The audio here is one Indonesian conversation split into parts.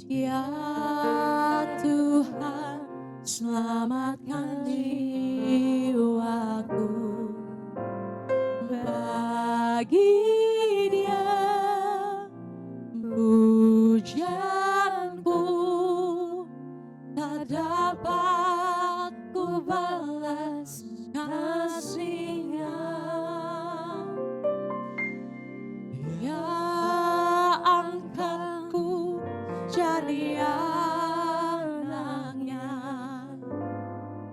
Ya Tuhan, selamatkan jiwaku. Bagi Dia pujianku tak dapat ku balas kasih-Nya. Ya angkatku jadi anaknya,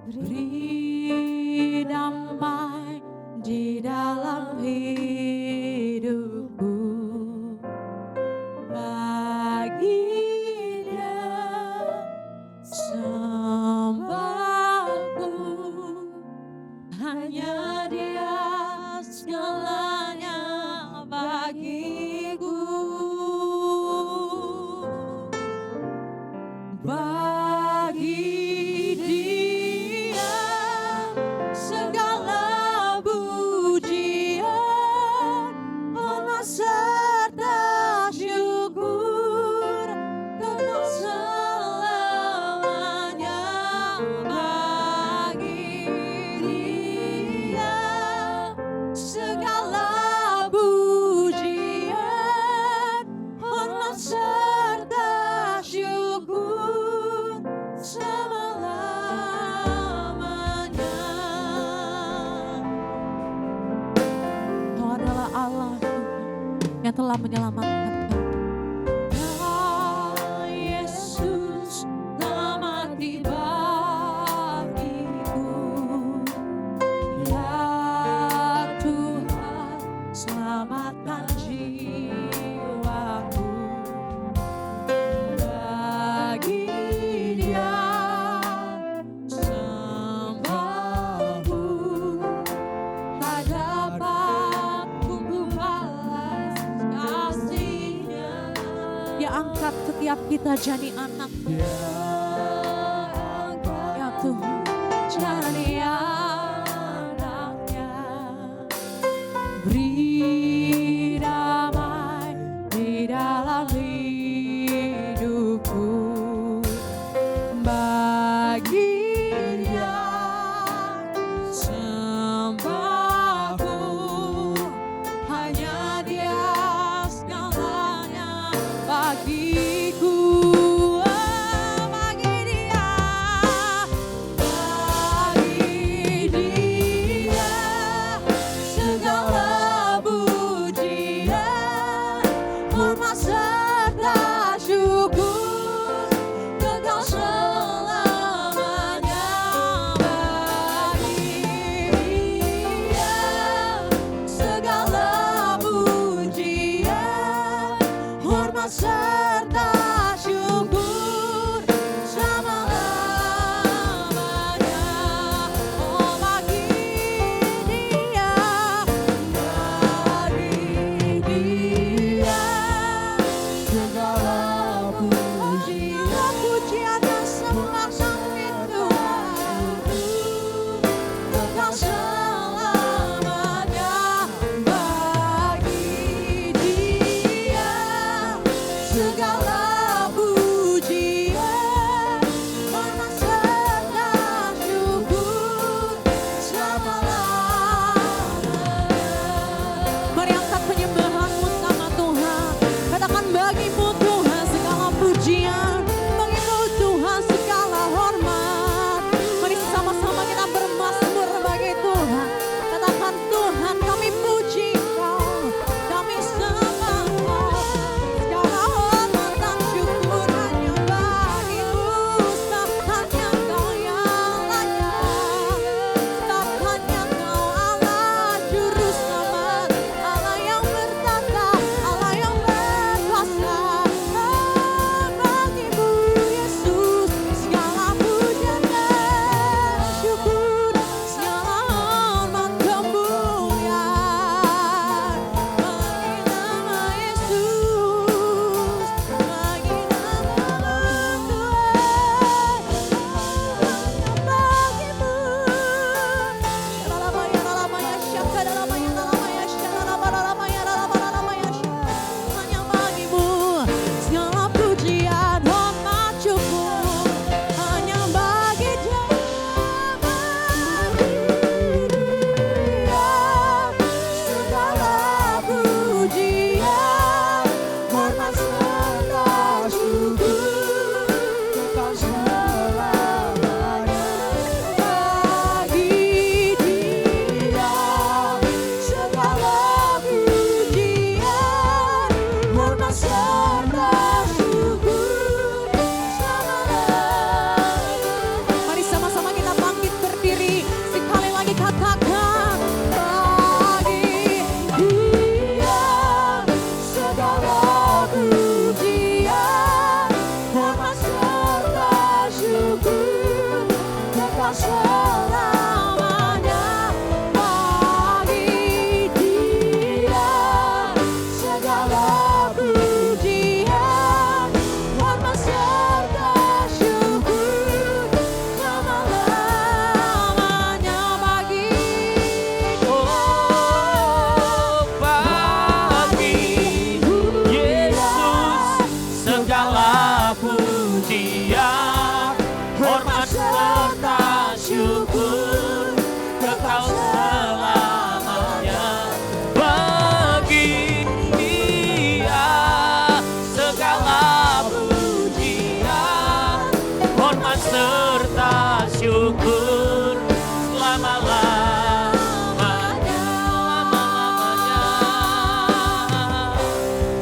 beri damai di dalam hidupku. Bagi Dia sembahku, hanya Dia segalanya bagiku. Bagi Dia segala pujian, hormat serta syukur kekal selamanya. Bagi Dia segala pujian, hormat serta syukur selama-lamanya. Kau adalah Allah yang telah menyelamatkan kami. Ya Yesus, selamat di bagiku. Ya Tuhan, selamatkan jiwaku. Bagi Dia sembahku, tak dapat ku balas kasih-Nya. Dia angkat setiap kita jadi anak. Ya Tuhan, jadi anaknya. Beri damai di dalam hidupku. Bagi Dia sembahku, hanya Dia segalanya bagiku. Bagi Dia segala pujian, hormat serta syukur kekal selamanya. Bagi Dia segala pujian, hormat serta syukur selama-lamanya. Oh, bagi Dia segala pujian dan sembah kami Tuhan, kekal selamanya. Bagi Dia segala serta syukur selama-lamanya. Mari sama-sama kita bangkit berdiri. Sekali lagi katakan, bagi Dia segala pujian, hormat serta syukur kekal selamanya. Bagi Dia segala pujian, hormat serta syukur selama-lamanya. Bagi Bagi Yesus segala pujian, hormat serta syukur kekal selamanya. Bagi Dia segala pujian, hormat serta syukur selama-lamanya.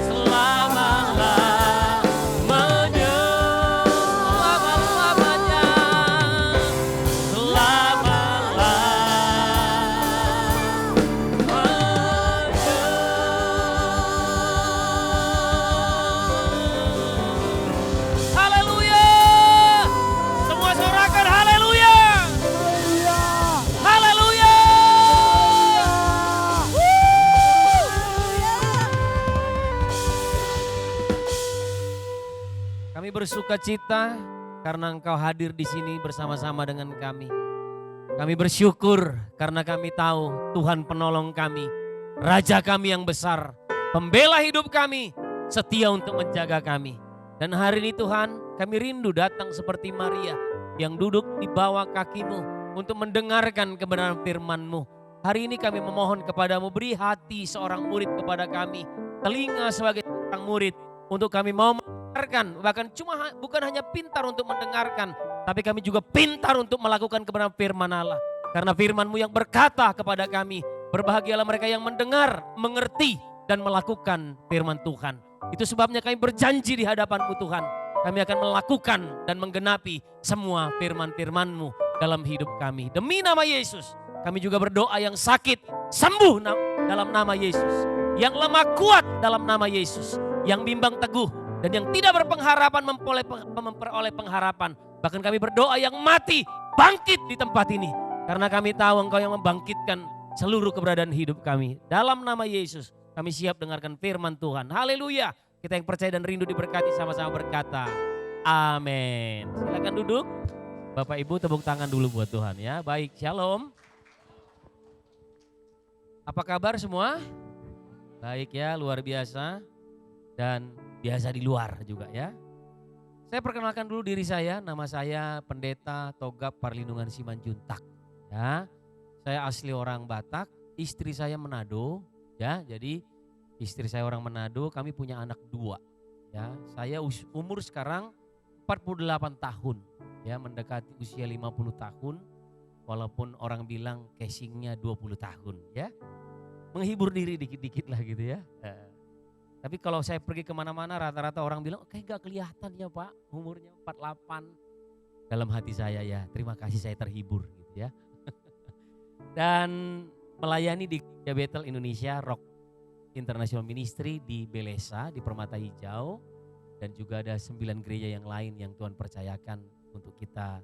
Selama-lamanya. Selama-lamanya. Selama-lamanya. Haleluya. Semua sorakan haleluya. Haleluya. Kami bersuka cita karena Engkau hadir di sini bersama-sama dengan kami. Kami bersyukur karena kami tahu Tuhan penolong kami, Raja kami yang besar, pembela hidup kami, setia untuk menjaga kami. Dan hari ini Tuhan, kami rindu datang seperti Maria yang duduk di bawah kaki-Mu untuk mendengarkan kebenaran firman-Mu. Hari ini kami memohon kepadamu, beri hati seorang murid kepada kami, telinga sebagai seorang murid untuk kami mau mendengarkan, bahkan bukan hanya pintar untuk mendengarkan, tapi kami juga pintar untuk melakukan kebenaran firman Allah. Karena firman-Mu yang berkata kepada kami, berbahagialah mereka yang mendengar, mengerti, dan melakukan firman Tuhan. Itu sebabnya kami berjanji di hadapan-Mu Tuhan, kami akan melakukan dan menggenapi semua firman-firman-Mu dalam hidup kami. Demi nama Yesus, kami juga berdoa yang sakit sembuh dalam nama Yesus, yang lemah kuat dalam nama Yesus, yang bimbang teguh dan yang tidak berpengharapan memperoleh pengharapan. Bahkan kami berdoa yang mati bangkit di tempat ini, karena kami tahu Engkau yang membangkitkan seluruh keberadaan hidup kami. Dalam nama Yesus kami siap dengarkan firman Tuhan. Haleluya. Kita yang percaya dan rindu diberkati sama-sama berkata amin. Silakan duduk. Bapak Ibu tepuk tangan dulu buat Tuhan ya. Baik, shalom. Apa kabar semua? Baik ya, luar biasa. Dan biasa di luar juga ya. Saya perkenalkan dulu diri saya, nama saya Pendeta Togap Parlindungan Simanjuntak. Ya, saya asli orang Batak, istri saya Manado. Ya, jadi istri saya orang Manado, kami punya anak 2. Ya, saya umur sekarang 48 tahun, ya mendekati usia 50 tahun, walaupun orang bilang casingnya 20 tahun, ya. Menghibur diri dikit-dikit lah gitu ya. Tapi kalau saya pergi kemana-mana rata-rata orang bilang, kayak gak kelihatan ya Pak, umurnya 48. Dalam hati saya ya, terima kasih saya terhibur gitu ya. Dan melayani di Gereja Bethel Indonesia Rock International Ministry di Belesa, di Permata Hijau. Dan juga ada 9 gereja yang lain yang Tuhan percayakan untuk kita,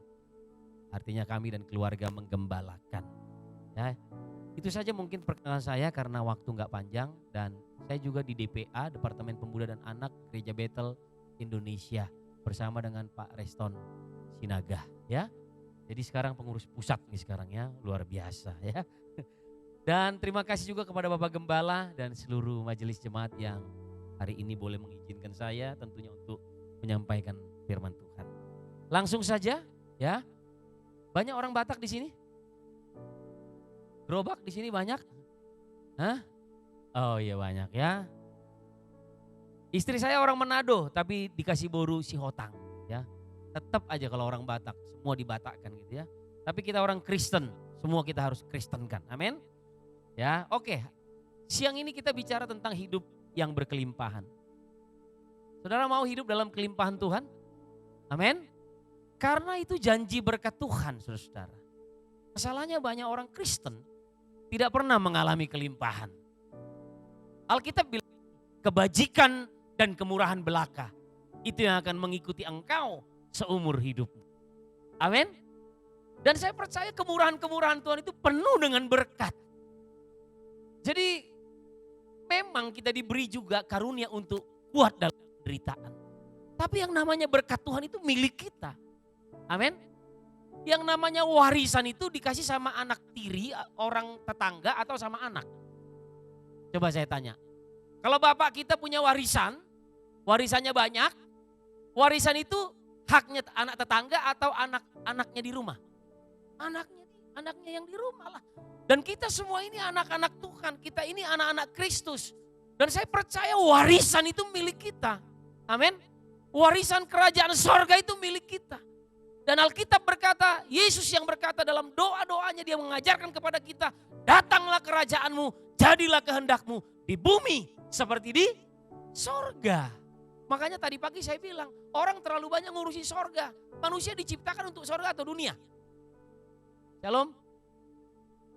artinya kami dan keluarga menggembalakan. Ya, itu saja mungkin perkenalan saya karena waktu nggak panjang. Dan saya juga di DPA, Departemen Pemuda dan Anak Gereja Bethel Indonesia, bersama dengan Pak Reston Sinaga. Ya, jadi sekarang pengurus pusat nih sekarang ya, luar biasa ya. Dan terima kasih juga kepada Bapak Gembala dan seluruh majelis jemaat yang hari ini boleh mengizinkan saya tentunya untuk menyampaikan firman Tuhan. Langsung saja ya. Banyak orang Batak di sini? Gerobak di sini banyak? Hah? Oh iya banyak ya. Istri saya orang Manado tapi dikasih boru si Hotang ya. Tetap aja kalau orang Batak semua dibatakkan gitu ya. Tapi kita orang Kristen, semua kita harus Kristenkan. Amin. Ya, oke. Siang ini kita bicara tentang hidup yang berkelimpahan. Saudara mau hidup dalam kelimpahan Tuhan? Amin. Karena itu janji berkat Tuhan, saudara-saudara. Masalahnya banyak orang Kristen tidak pernah mengalami kelimpahan. Alkitab bilang kebajikan dan kemurahan belaka itu yang akan mengikuti engkau seumur hidupmu. Amin. Dan saya percaya kemurahan-kemurahan Tuhan itu penuh dengan berkat. Jadi memang kita diberi juga karunia untuk kuat dalam penderitaan. Tapi yang namanya berkat Tuhan itu milik kita. Amin. Yang namanya warisan itu dikasih sama anak tiri, orang tetangga atau sama anak. Coba saya tanya. Kalau bapak kita punya warisan, warisannya banyak, warisan itu haknya anak tetangga atau anak-anaknya di rumah? Anaknya yang di rumah lah. Dan kita semua ini anak-anak Tuhan, kita ini anak-anak Kristus. Dan saya percaya warisan itu milik kita. Amin. Warisan kerajaan sorga itu milik kita. Dan Alkitab berkata, Yesus yang berkata dalam doa-doanya dia mengajarkan kepada kita, datanglah kerajaanmu, jadilah kehendakmu di bumi seperti di sorga. Makanya tadi pagi saya bilang, orang terlalu banyak ngurusin sorga. Manusia diciptakan untuk sorga atau dunia? Shalom.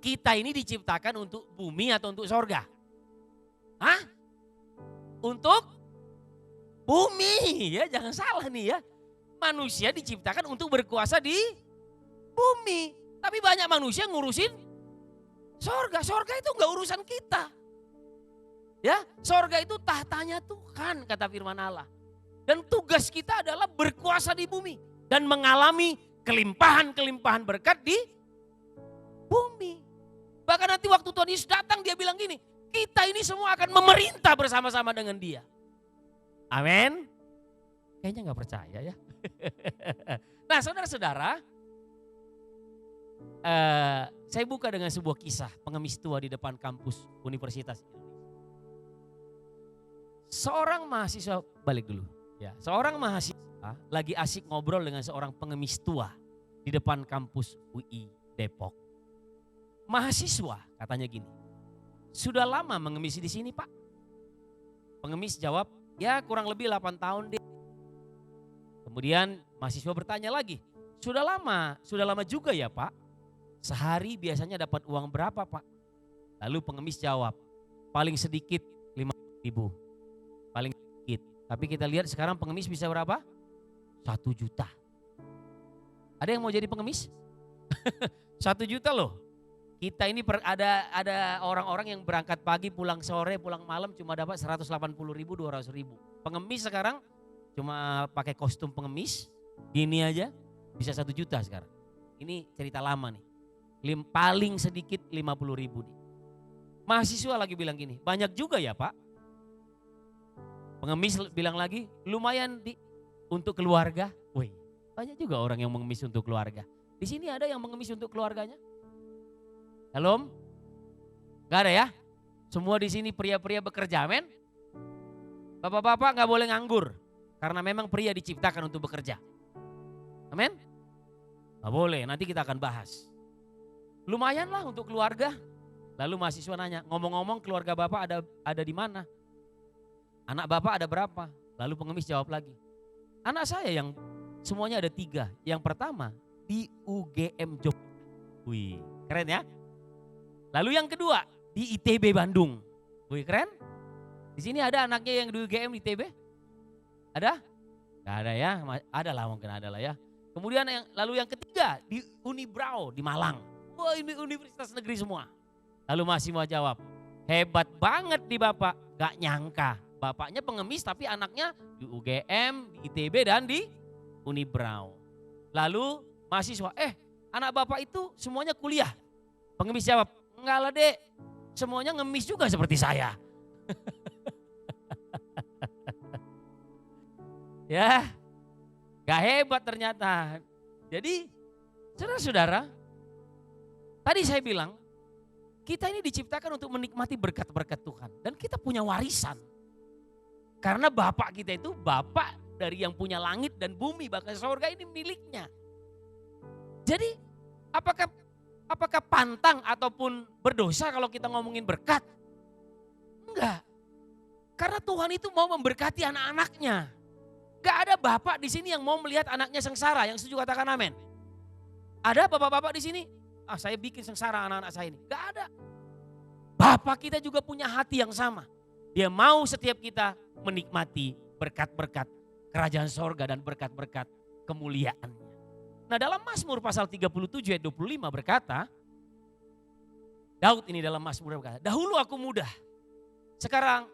Kita ini diciptakan untuk bumi atau untuk sorga? Hah? Untuk bumi, ya jangan salah nih ya. Manusia diciptakan untuk berkuasa di bumi. Tapi banyak manusia ngurusin sorga. Sorga itu enggak urusan kita. Ya, sorga itu tahtanya Tuhan kata firman Allah. Dan tugas kita adalah berkuasa di bumi. Dan mengalami kelimpahan-kelimpahan berkat di bumi. Bahkan nanti waktu Tuhan Yesus datang dia bilang gini, kita ini semua akan memerintah bersama-sama dengan dia. Amin. Kayaknya gak percaya ya. Nah saudara-saudara, saya buka dengan sebuah kisah pengemis tua di depan kampus Universitas Indonesia. Seorang mahasiswa, balik dulu ya, seorang mahasiswa lagi asik ngobrol dengan seorang pengemis tua di depan kampus UI Depok. Mahasiswa katanya gini, sudah lama mengemis di sini Pak? Pengemis jawab, ya kurang lebih 8 tahun deh. Kemudian mahasiswa bertanya lagi, sudah lama juga ya Pak? Sehari biasanya dapat uang berapa Pak? Lalu pengemis jawab, paling sedikit 5.000. Paling sedikit. Tapi kita lihat sekarang pengemis bisa berapa? 1 juta. Ada yang mau jadi pengemis? 1 juta loh. Kita ini ada orang-orang yang berangkat pagi, pulang sore, pulang malam cuma dapat 180.000, 200.000. Pengemis sekarang cuma pakai kostum pengemis, gini aja bisa 1 juta sekarang. Ini cerita lama nih. Paling sedikit 50.000 nih. Mahasiswa lagi bilang gini, banyak juga ya Pak? Pengemis bilang lagi, lumayan untuk keluarga. Wih, banyak juga orang yang mengemis untuk keluarga. Di sini ada yang mengemis untuk keluarganya? Shalom? Gak ada ya? Semua di sini pria-pria bekerja, amin? Bapak-bapak gak boleh nganggur. Karena memang pria diciptakan untuk bekerja. Amin? Gak boleh, nanti kita akan bahas. Lumayan lah untuk keluarga. Lalu mahasiswa nanya, ngomong-ngomong keluarga bapak ada di mana? Anak bapak ada berapa? Lalu pengemis jawab lagi. Anak saya yang semuanya ada 3. Yang pertama di UGM Jogja. Wih, keren ya. Lalu yang kedua di ITB Bandung. Wih, keren. Di sini ada anaknya yang di UGM di ITB? Ada? Gak ada ya, ada lah mungkin ada lah ya. Kemudian lalu yang ketiga di Unibrau di Malang. Wah ini universitas negeri semua. Lalu masih mau jawab, hebat banget di bapak. Gak nyangka, bapaknya pengemis tapi anaknya di UGM, di ITB dan di Unibrau. Lalu mahasiswa, anak bapak itu semuanya kuliah. Pengemis jawab, enggak lah dek, semuanya ngemis juga seperti saya. Ya, gak hebat ternyata. Jadi saudara-saudara, tadi saya bilang kita ini diciptakan untuk menikmati berkat-berkat Tuhan. Dan kita punya warisan. Karena Bapak kita itu Bapak dari yang punya langit dan bumi, bahkan surga ini miliknya. Jadi apakah pantang ataupun berdosa kalau kita ngomongin berkat? Enggak. Karena Tuhan itu mau memberkati anak-anaknya. Gak ada bapak di sini yang mau melihat anaknya sengsara. Yang setuju katakan amin. Ada bapak-bapak di sini? Saya bikin sengsara anak-anak saya ini. Gak ada. Bapak kita juga punya hati yang sama. Dia mau setiap kita menikmati berkat-berkat kerajaan sorga dan berkat-berkat kemuliaannya. Nah, dalam Mazmur pasal 37 ayat 25 berkata, Daud ini dalam Mazmur berkata, dahulu aku muda, sekarang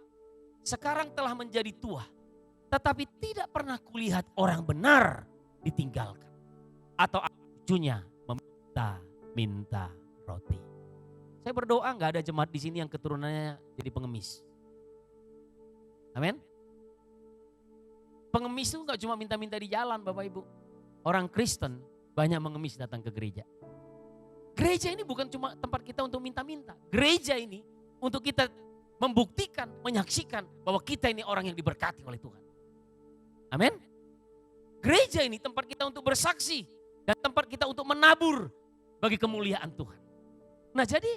telah menjadi tua, tetapi tidak pernah kulihat orang benar ditinggalkan atau cucunya meminta roti. Saya berdoa nggak ada jemaat di sini yang keturunannya jadi pengemis. Amin. Pengemis itu nggak cuma minta-minta di jalan, Bapak Ibu. Orang Kristen banyak mengemis datang ke gereja. Gereja ini bukan cuma tempat kita untuk minta-minta. Gereja ini untuk kita membuktikan, menyaksikan bahwa kita ini orang yang diberkati oleh Tuhan. Amin. Gereja ini tempat kita untuk bersaksi dan tempat kita untuk menabur bagi kemuliaan Tuhan. Nah, jadi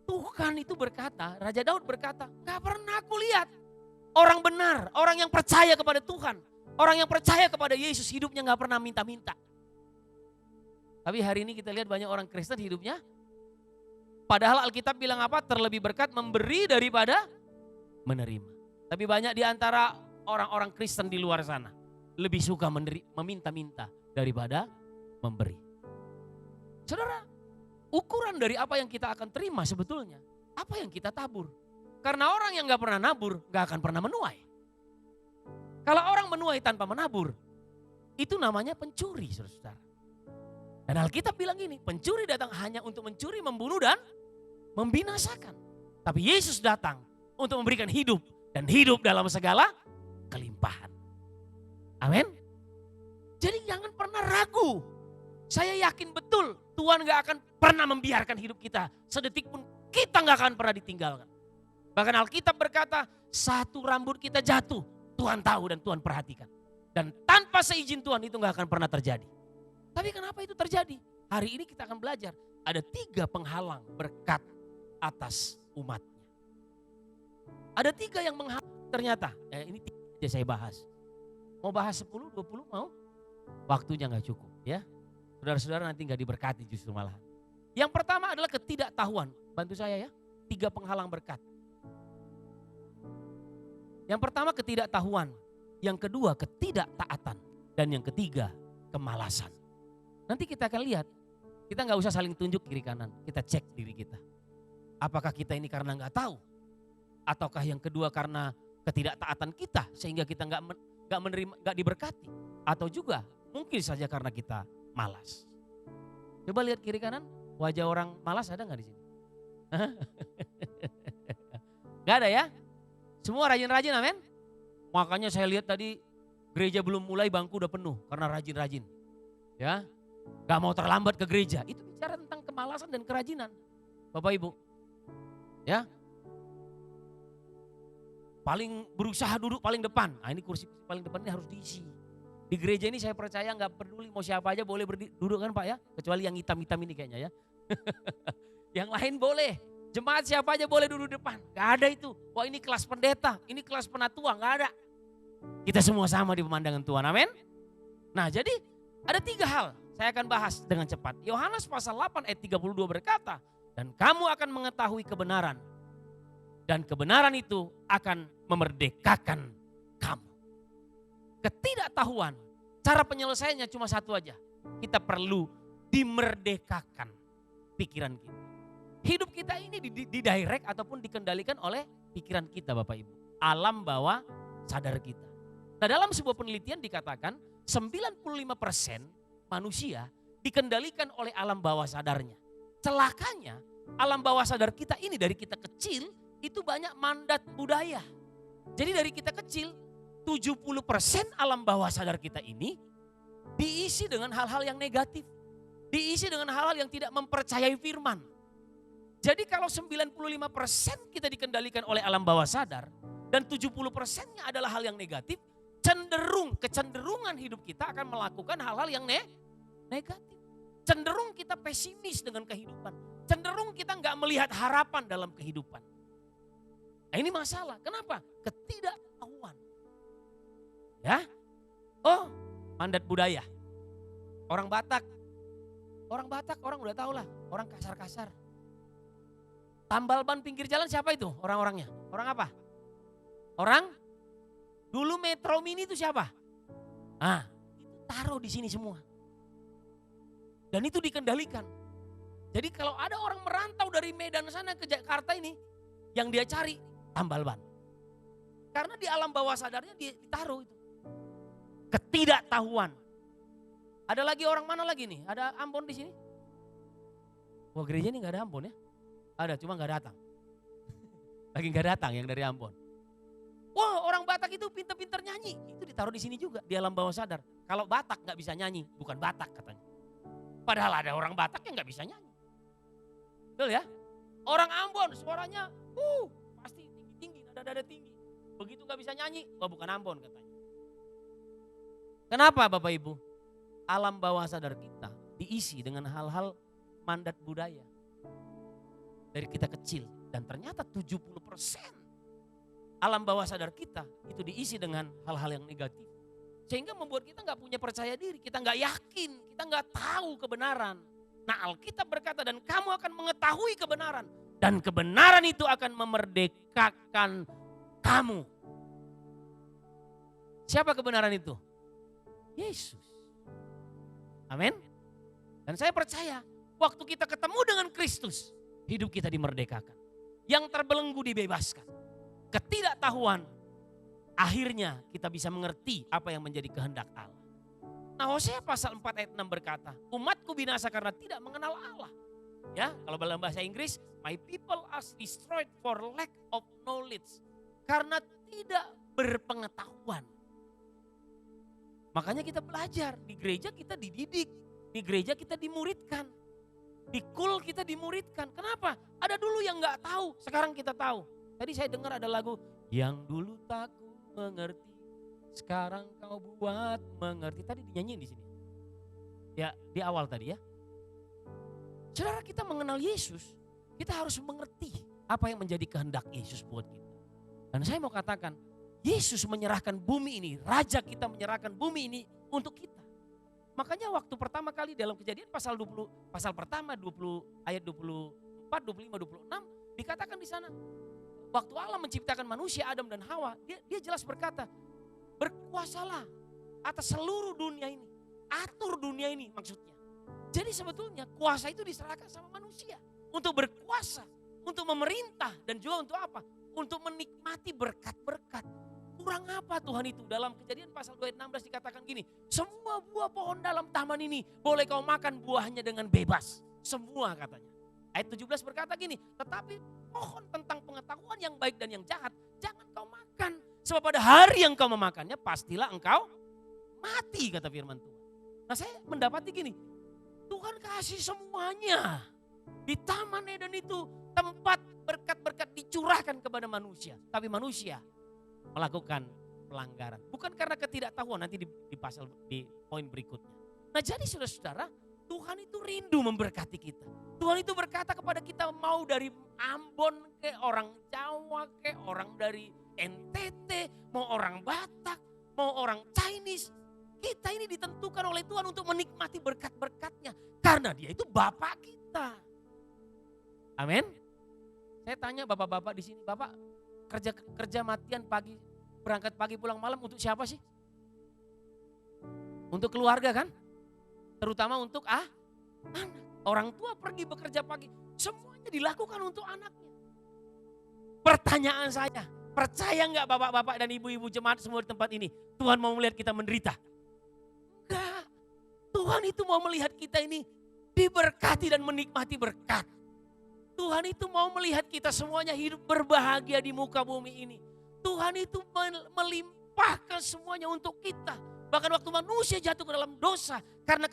Tuhan itu berkata, Raja Daud berkata, gak pernah aku lihat orang benar, orang yang percaya kepada Tuhan, orang yang percaya kepada Yesus hidupnya gak pernah minta-minta. Tapi hari ini kita lihat banyak orang Kristen hidupnya, padahal Alkitab bilang apa? Terlebih berkat memberi daripada menerima. Tapi banyak di antara orang-orang Kristen di luar sana lebih suka meminta-minta daripada memberi. Saudara, ukuran dari apa yang kita akan terima sebetulnya, apa yang kita tabur. Karena orang yang gak pernah nabur gak akan pernah menuai. Kalau orang menuai tanpa menabur, itu namanya pencuri, saudara. Dan Alkitab bilang gini, pencuri datang hanya untuk mencuri, membunuh dan membinasakan. Tapi Yesus datang untuk memberikan hidup dan hidup dalam segala kelimpahan. Amin. Jadi jangan pernah ragu. Saya yakin betul Tuhan gak akan pernah membiarkan hidup kita. Sedetik pun kita gak akan pernah ditinggalkan. Bahkan Alkitab berkata, satu rambut kita jatuh, Tuhan tahu dan Tuhan perhatikan. Dan tanpa seizin Tuhan itu gak akan pernah terjadi. Tapi kenapa itu terjadi? Hari ini kita akan belajar. Ada 3 penghalang berkat atas umatnya. Ada 3 yang menghalang ternyata. Ini 3 aja saya bahas. Mau bahas 10, 20 mau? Waktunya gak cukup ya. Saudara-saudara nanti gak diberkati justru malahan. Yang pertama adalah ketidaktahuan. Bantu saya ya. 3 penghalang berkat. Yang pertama ketidaktahuan, yang kedua ketidaktaatan, dan yang ketiga kemalasan. Nanti kita akan lihat, kita gak usah saling tunjuk kiri kanan, kita cek diri kita. Apakah kita ini karena gak tahu? Ataukah yang kedua karena ketidaktaatan kita sehingga kita gak diberkati? Atau juga mungkin saja karena kita malas. Coba lihat kiri kanan, wajah orang malas ada gak di sini? Gak ada ya? Semua rajin-rajin, amin. Makanya saya lihat tadi gereja belum mulai bangku udah penuh karena rajin-rajin. Ya, gak mau terlambat ke gereja. Itu bicara tentang kemalasan dan kerajinan. Bapak Ibu. Ya. Paling berusaha duduk paling depan. Nah ini kursi paling depan ini harus diisi. Di gereja ini saya percaya gak peduli mau siapa aja boleh duduk kan Pak ya. Kecuali yang hitam-hitam ini kayaknya ya. Yang lain boleh. Jemaat siapa aja boleh duduk depan. Gak ada itu. Wah ini kelas pendeta, ini kelas penatua. Gak ada. Kita semua sama di pemandangan Tuhan. Amin. Nah jadi ada 3 hal. Saya akan bahas dengan cepat. Yohanes pasal 8 ayat 32 berkata. Dan kamu akan mengetahui kebenaran. Dan kebenaran itu akan memerdekakan kamu. Ketidaktahuan. Cara penyelesaiannya cuma satu aja. Kita perlu dimerdekakan pikiran kita. Hidup kita ini didirect ataupun dikendalikan oleh pikiran kita Bapak Ibu. Alam bawah sadar kita. Nah dalam sebuah penelitian dikatakan 95% manusia dikendalikan oleh alam bawah sadarnya. Celakanya alam bawah sadar kita ini dari kita kecil itu banyak mandat budaya. Jadi dari kita kecil 70% alam bawah sadar kita ini diisi dengan hal-hal yang negatif. Diisi dengan hal-hal yang tidak mempercayai firman. Jadi kalau 95% kita dikendalikan oleh alam bawah sadar dan 70%-nya adalah hal yang negatif, kecenderungan hidup kita akan melakukan hal-hal yang negatif. Cenderung kita pesimis dengan kehidupan. Cenderung kita nggak melihat harapan dalam kehidupan. Nah, ini masalah. Kenapa? Ketidaktahuan. Ya. Oh, mandat budaya. Orang Batak. Orang Batak orang udah tahu lah. Orang kasar-kasar. Tambal ban pinggir jalan siapa itu orang-orangnya? Orang apa? Orang dulu Metro Mini itu siapa? Ah, itu taruh di sini semua. Dan itu dikendalikan. Jadi kalau ada orang merantau dari Medan sana ke Jakarta ini, yang dia cari tambal ban. Karena di alam bawah sadarnya dia ditaruh itu. Ketidaktahuan. Ada lagi orang mana lagi nih? Ada Ambon di sini? Wah, gereja ini gak ada Ambon ya? Ada, cuma gak datang. Lagi gak datang yang dari Ambon. Wah, orang Batak itu pinter-pinter nyanyi. Itu ditaruh di sini juga, di alam bawah sadar. Kalau Batak gak bisa nyanyi, bukan Batak katanya. Padahal ada orang Batak yang gak bisa nyanyi. Betul ya? Orang Ambon suaranya pasti tinggi-tinggi, nada-nada tinggi. Begitu gak bisa nyanyi, wah bukan Ambon katanya. Kenapa Bapak Ibu? Alam bawah sadar kita diisi dengan hal-hal mandat budaya. Dari kita kecil. Dan ternyata 70% alam bawah sadar kita itu diisi dengan hal-hal yang negatif. Sehingga membuat kita gak punya percaya diri, kita gak yakin, kita gak tahu kebenaran. Nah, Alkitab berkata dan kamu akan mengetahui kebenaran. Dan kebenaran itu akan memerdekakan kamu. Siapa kebenaran itu? Yesus. Amin. Dan saya percaya waktu kita ketemu dengan Kristus, hidup kita dimerdekakan. Yang terbelenggu dibebaskan. Ketidaktahuan, akhirnya kita bisa mengerti apa yang menjadi kehendak Allah. Nah, Hosea pasal 4 ayat 6 berkata, umatku binasa karena tidak mengenal Allah. Ya, kalau dalam bahasa Inggris, my people are destroyed for lack of knowledge. Karena tidak berpengetahuan. Makanya kita belajar, di gereja kita dididik, di gereja kita dimuridkan. Di kul kita dimuridkan. Kenapa? Ada dulu yang gak tahu, sekarang kita tahu. Tadi saya dengar ada lagu, yang dulu tak ku mengerti, sekarang kau buat mengerti. Tadi dinyanyiin di sini. Ya, di awal tadi ya. Saudara, kita mengenal Yesus, kita harus mengerti apa yang menjadi kehendak Yesus buat kita. Dan saya mau katakan, Yesus menyerahkan bumi ini, Raja kita menyerahkan bumi ini untuk kita. Makanya waktu pertama kali dalam Kejadian pasal 20, pasal pertama 20 ayat 24, 25, 26 dikatakan di sana. Waktu Allah menciptakan manusia Adam dan Hawa, dia jelas berkata, berkuasalah atas seluruh dunia ini. Atur dunia ini maksudnya. Jadi sebetulnya kuasa itu diserahkan sama manusia. Untuk berkuasa, untuk memerintah dan juga untuk apa? Untuk menikmati berkat-berkat. Kurang apa Tuhan itu? Dalam Kejadian pasal 2 ayat 16 dikatakan gini, semua buah pohon dalam taman ini boleh kau makan buahnya dengan bebas. Semua katanya. Ayat 17 berkata gini, tetapi pohon tentang pengetahuan yang baik dan yang jahat jangan kau makan. Sebab pada hari yang kau memakannya pastilah engkau mati, kata firman Tuhan. Nah, saya mendapati gini, Tuhan kasih semuanya. Di Taman Eden itu tempat berkat-berkat dicurahkan kepada manusia. Tapi manusia melakukan pelanggaran. Bukan karena ketidaktahuan, nanti di poin berikutnya. Nah, jadi saudara-saudara, Tuhan itu rindu memberkati kita. Tuhan itu berkata kepada kita, mau dari Ambon ke orang Jawa ke orang dari NTT, mau orang Batak, mau orang Chinese. Kita ini ditentukan oleh Tuhan untuk menikmati berkat-berkatnya. Karena dia itu Bapak kita. Amin. Saya tanya bapak-bapak di sini, Bapak kerja matian pagi, berangkat pagi pulang malam untuk siapa sih? Untuk keluarga kan? Terutama untuk anak. Orang tua pergi bekerja pagi, semuanya dilakukan untuk anaknya. Pertanyaan saya, percaya nggak bapak-bapak dan ibu-ibu jemaat semua di tempat ini, Tuhan mau melihat kita menderita? Enggak. Tuhan itu mau melihat kita ini diberkati dan menikmati berkat. Tuhan itu mau melihat kita semuanya hidup berbahagia di muka bumi ini. Tuhan itu melimpahkan semuanya untuk kita. Bahkan waktu manusia jatuh ke dalam dosa karena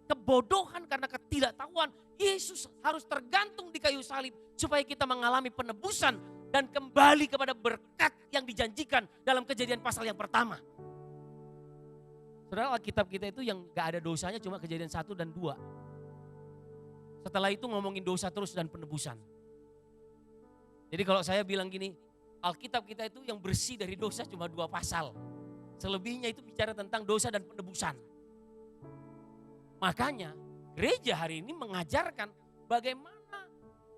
kebodohan, karena ketidaktahuan, Yesus harus tergantung di kayu salib supaya kita mengalami penebusan dan kembali kepada berkat yang dijanjikan dalam Kejadian pasal yang pertama. Saudara, Alkitab kita itu yang gak ada dosanya cuma Kejadian 1 dan 2. Setelah itu ngomongin dosa terus dan penebusan. Jadi kalau saya bilang gini, Alkitab kita itu yang bersih dari dosa cuma 2 pasal. Selebihnya itu bicara tentang dosa dan penebusan. Makanya gereja hari ini mengajarkan bagaimana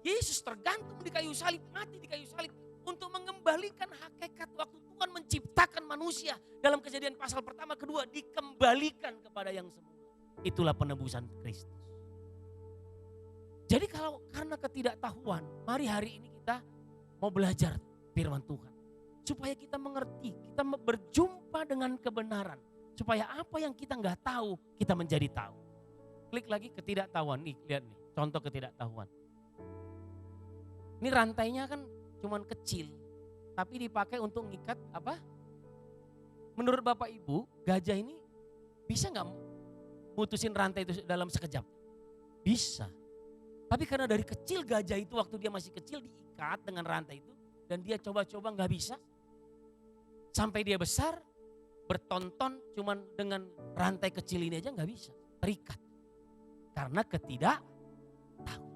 Yesus tergantung di kayu salib, mati di kayu salib untuk mengembalikan hakikat waktu Tuhan menciptakan manusia. Dalam Kejadian pasal pertama kedua dikembalikan kepada yang semula. Itulah penebusan Kristus. Jadi kalau karena ketidaktahuan, mari hari ini kita mau belajar firman Tuhan. Supaya kita mengerti, kita berjumpa dengan kebenaran. Supaya apa yang kita nggak tahu, kita menjadi tahu. Klik lagi ketidaktahuan, nih lihat nih contoh ketidaktahuan. Ini rantainya kan cuman kecil, tapi dipakai untuk ngikat apa? Menurut Bapak Ibu, gajah ini bisa nggak mutusin rantai itu dalam sekejap? Bisa. Tapi karena dari kecil gajah itu waktu dia masih kecil diikat dengan rantai itu. Dan dia coba-coba nggak bisa. Sampai dia besar bertonton cuman dengan rantai kecil ini aja nggak bisa. Terikat. Karena ketidaktahuan.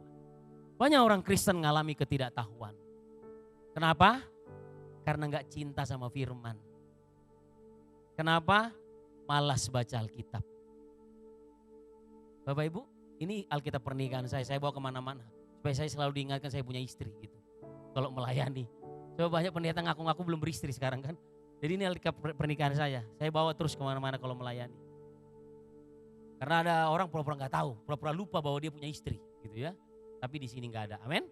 Banyak orang Kristen ngalami ketidaktahuan. Kenapa? Karena nggak cinta sama firman. Kenapa? Malas baca Alkitab. Bapak Ibu, ini Alkitab pernikahan saya bawa kemana-mana. Supaya saya selalu diingatkan saya punya istri gitu. Kalau melayani. Coba banyak pendeta ngaku-ngaku belum beristri sekarang kan. Jadi ini Alkitab pernikahan saya bawa terus kemana-mana kalau melayani. Karena ada orang pura-pura nggak tahu, pura-pura lupa bahwa dia punya istri gitu ya. Tapi di sini nggak ada, amin.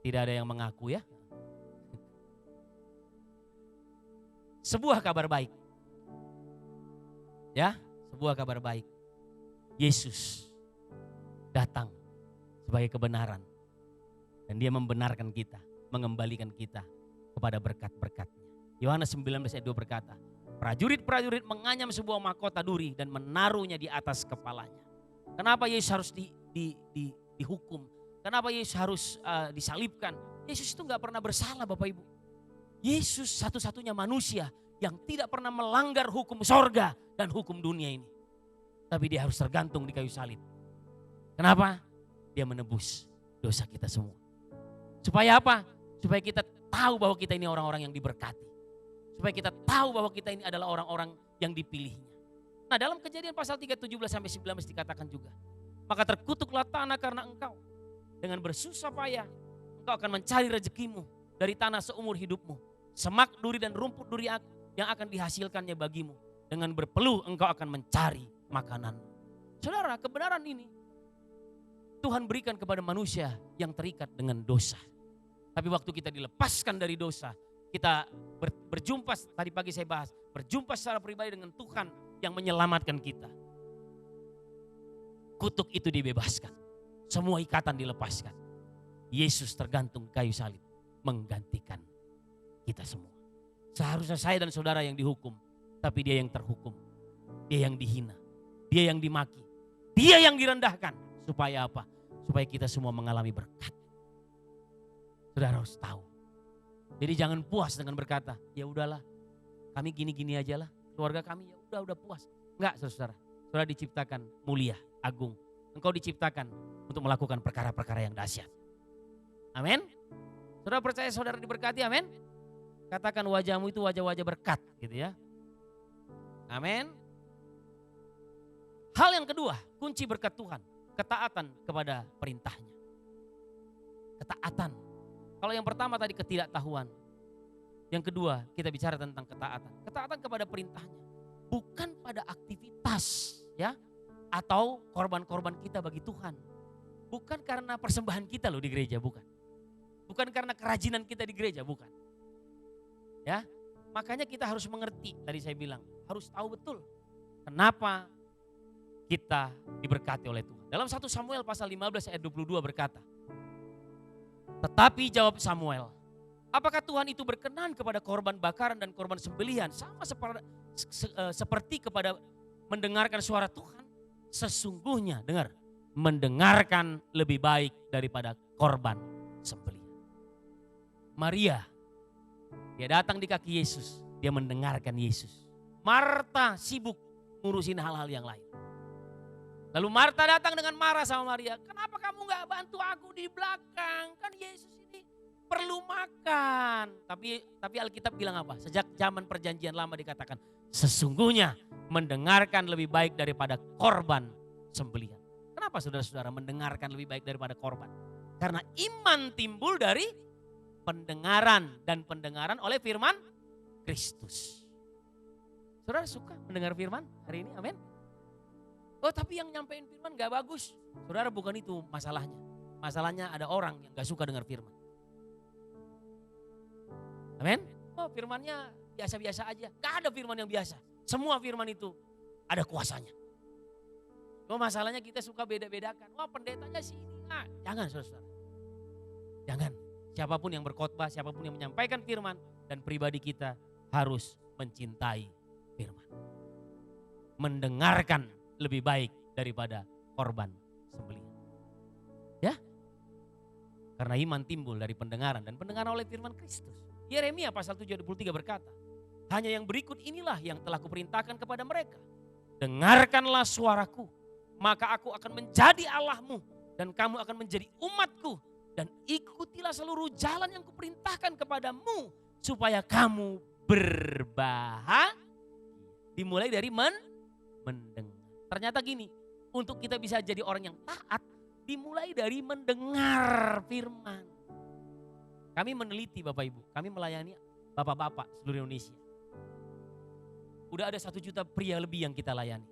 Tidak ada yang mengaku ya. Sebuah kabar baik. Ya, sebuah kabar baik. Yesus datang sebagai kebenaran. Dan dia membenarkan kita, mengembalikan kita kepada berkat-berkatnya. Yohanes 19 ayat 2 berkata, prajurit-prajurit menganyam sebuah mahkota duri dan menaruhnya di atas kepalanya. Kenapa Yesus harus dihukum? Kenapa Yesus harus disalibkan? Yesus itu gak pernah bersalah Bapak Ibu. Yesus satu-satunya manusia yang tidak pernah melanggar hukum sorga dan hukum dunia ini. Tapi dia harus tergantung di kayu salib. Kenapa? Dia menebus dosa kita semua. Supaya apa? Supaya kita tahu bahwa kita ini orang-orang yang diberkati. Supaya kita tahu bahwa kita ini adalah orang-orang yang dipilihnya. Nah dalam Kejadian pasal 3, 17-19 dikatakan juga. Maka terkutuklah tanah karena engkau. Dengan bersusah payah engkau akan mencari rezekimu dari tanah seumur hidupmu. Semak duri dan rumput duri yang akan dihasilkannya bagimu. Dengan berpeluh engkau akan mencari makanan. Saudara, kebenaran ini Tuhan berikan kepada manusia yang terikat dengan dosa. Tapi waktu kita dilepaskan dari dosa, kita berjumpa, tadi pagi saya bahas, berjumpa secara pribadi dengan Tuhan yang menyelamatkan kita. Kutuk itu dibebaskan, semua ikatan dilepaskan. Yesus tergantung kayu salib, menggantikan kita semua. Seharusnya saya dan saudara yang dihukum, tapi dia yang terhukum, dia yang dihina, dia yang dimaki, dia yang direndahkan. Supaya apa? Supaya kita semua mengalami berkat. Saudara harus tahu. Jadi jangan puas dengan berkata, ya udahlah, kami gini-gini aja lah, keluarga kami ya udah puas. Enggak, saudara. Saudara diciptakan mulia, agung. Engkau diciptakan untuk melakukan perkara-perkara yang dahsyat. Amin. Saudara percaya saudara diberkati, amin. Katakan wajahmu itu wajah-wajah berkat gitu ya. Amin. Hal yang kedua, kunci berkat Tuhan, ketaatan kepada perintahnya. Ketaatan. Kalau yang pertama tadi ketidaktahuan. Yang kedua kita bicara tentang ketaatan. Ketaatan kepada perintahnya. Bukan pada aktivitas ya. Atau korban-korban kita bagi Tuhan. Bukan karena persembahan kita loh di gereja, bukan. Bukan karena kerajinan kita di gereja, bukan. Ya, makanya kita harus mengerti, tadi saya bilang. Harus tahu betul kenapa kita diberkati oleh Tuhan. Dalam 1 Samuel pasal 15 ayat 22 berkata, tetapi jawab Samuel, apakah Tuhan itu berkenan kepada korban bakaran dan korban sembelihan sama seperti kepada mendengarkan suara Tuhan? Sesungguhnya, dengar, mendengarkan lebih baik daripada korban sembelihan. Maria, dia datang di kaki Yesus, dia mendengarkan Yesus. Marta sibuk ngurusin hal-hal yang lain. Lalu Marta datang dengan marah sama Maria. Kenapa kamu gak bantu aku di belakang? Kan Yesus ini perlu makan. Tapi Alkitab bilang apa? Sejak zaman perjanjian lama dikatakan, sesungguhnya mendengarkan lebih baik daripada korban sembelihan. Kenapa saudara-saudara mendengarkan lebih baik daripada korban? Karena iman timbul dari pendengaran, dan pendengaran oleh firman Kristus. Saudara suka mendengar firman hari ini? Amin. Oh tapi yang nyampein firman gak bagus. Saudara, bukan itu masalahnya. Masalahnya ada orang yang gak suka dengar firman. Amin. Oh firmannya biasa-biasa aja. Gak ada firman yang biasa. Semua firman itu ada kuasanya. Oh masalahnya kita suka beda-bedakan. Wah pendetanya sini. Nah, jangan saudara. Jangan. Siapapun yang berkhotbah, siapapun yang menyampaikan firman, dan pribadi kita harus mencintai firman. Mendengarkan lebih baik daripada korban sembelihan. Ya. Karena iman timbul dari pendengaran, dan pendengaran oleh firman Kristus. Yeremia pasal 73 berkata, hanya yang berikut inilah yang telah kuperintahkan kepada mereka. Dengarkanlah suaraku, maka aku akan menjadi Allahmu dan kamu akan menjadi umatku. Dan ikutilah seluruh jalan yang kuperintahkan kepadamu supaya kamu berbahagia. Dimulai dari mendengar. Ternyata gini, untuk kita bisa jadi orang yang taat, dimulai dari mendengar firman. Kami meneliti Bapak Ibu, kami melayani bapak-bapak seluruh Indonesia. Udah ada 1 juta pria lebih yang kita layani.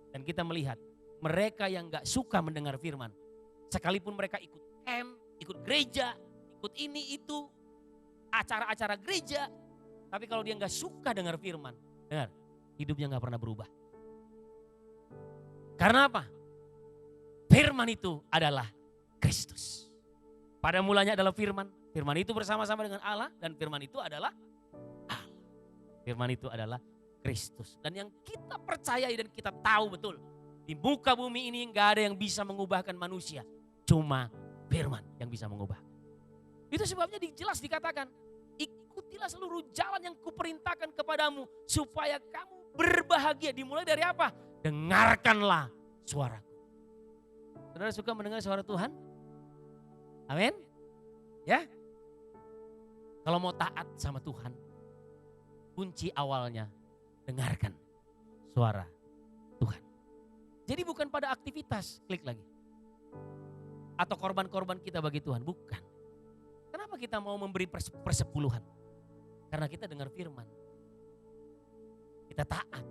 Dan kita melihat mereka yang gak suka mendengar firman, sekalipun mereka ikut camp, ikut gereja, ikut ini itu, acara-acara gereja. Tapi kalau dia gak suka dengar firman, dengar, hidupnya gak pernah berubah. Karena apa? Firman itu adalah Kristus. Pada mulanya adalah firman. Firman itu bersama-sama dengan Allah, dan firman itu adalah Allah. Firman itu adalah Kristus. Dan yang kita percayai dan kita tahu betul, di muka bumi ini gak ada yang bisa mengubahkan manusia. Cuma firman yang bisa mengubah. Itu sebabnya jelas dikatakan, ikutilah seluruh jalan yang kuperintahkan kepadamu supaya kamu berbahagia. Dimulai dari apa? Dengarkanlah suaraku. Saudara suka mendengar suara Tuhan? Amin. Ya. Kalau mau taat sama Tuhan, kunci awalnya dengarkan suara Tuhan. Jadi bukan pada aktivitas, klik lagi. Atau korban-korban kita bagi Tuhan, bukan. Kenapa kita mau memberi persepuluhan? Karena kita dengar firman. Kita taat.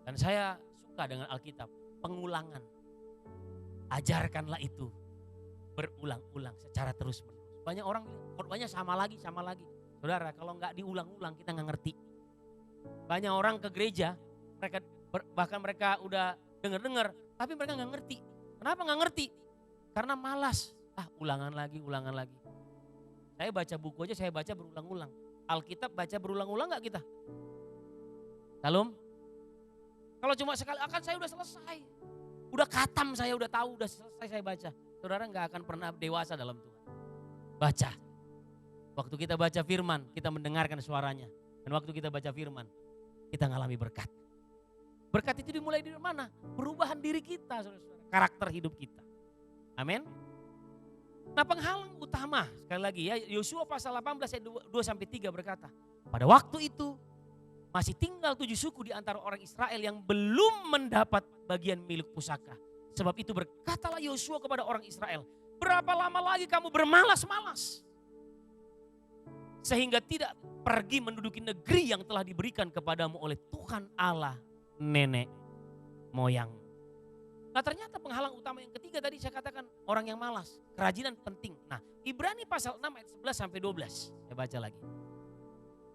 Dan saya suka dengan Alkitab, pengulangan. Ajarkanlah itu berulang-ulang secara terus-menerus. Banyak orang bilang, khotbahnya sama lagi. Saudara, kalau nggak diulang-ulang kita nggak ngerti. Banyak orang ke gereja, bahkan mereka udah dengar-dengar, tapi mereka nggak ngerti. Kenapa nggak ngerti? Karena malas. Ulangan lagi. Saya baca buku aja, saya baca berulang-ulang. Alkitab baca berulang-ulang nggak kita? Salam? Kalau cuma sekali, akan saya udah selesai. Udah khatam, saya udah tahu, udah selesai saya baca. Saudara nggak akan pernah dewasa dalam Tuhan. Baca. Waktu kita baca firman, kita mendengarkan suaranya. Dan waktu kita baca firman, kita ngalami berkat. Berkat itu dimulai dari mana? Perubahan diri kita, saudara-saudara. Karakter hidup kita. Amin. Nah penghalang utama, sekali lagi ya, Yosua pasal 18 ayat 2-3 berkata, pada waktu itu masih tinggal 7 suku di antara orang Israel yang belum mendapat bagian milik pusaka. Sebab itu berkatalah Yosua kepada orang Israel, berapa lama lagi kamu bermalas-malas? Sehingga tidak pergi menduduki negeri yang telah diberikan kepadamu oleh Tuhan Allah nenek moyang. Nah ternyata penghalang utama yang ketiga tadi saya katakan orang yang malas. Kerajinan penting. Nah Ibrani pasal 6 ayat 11-12. Saya baca lagi.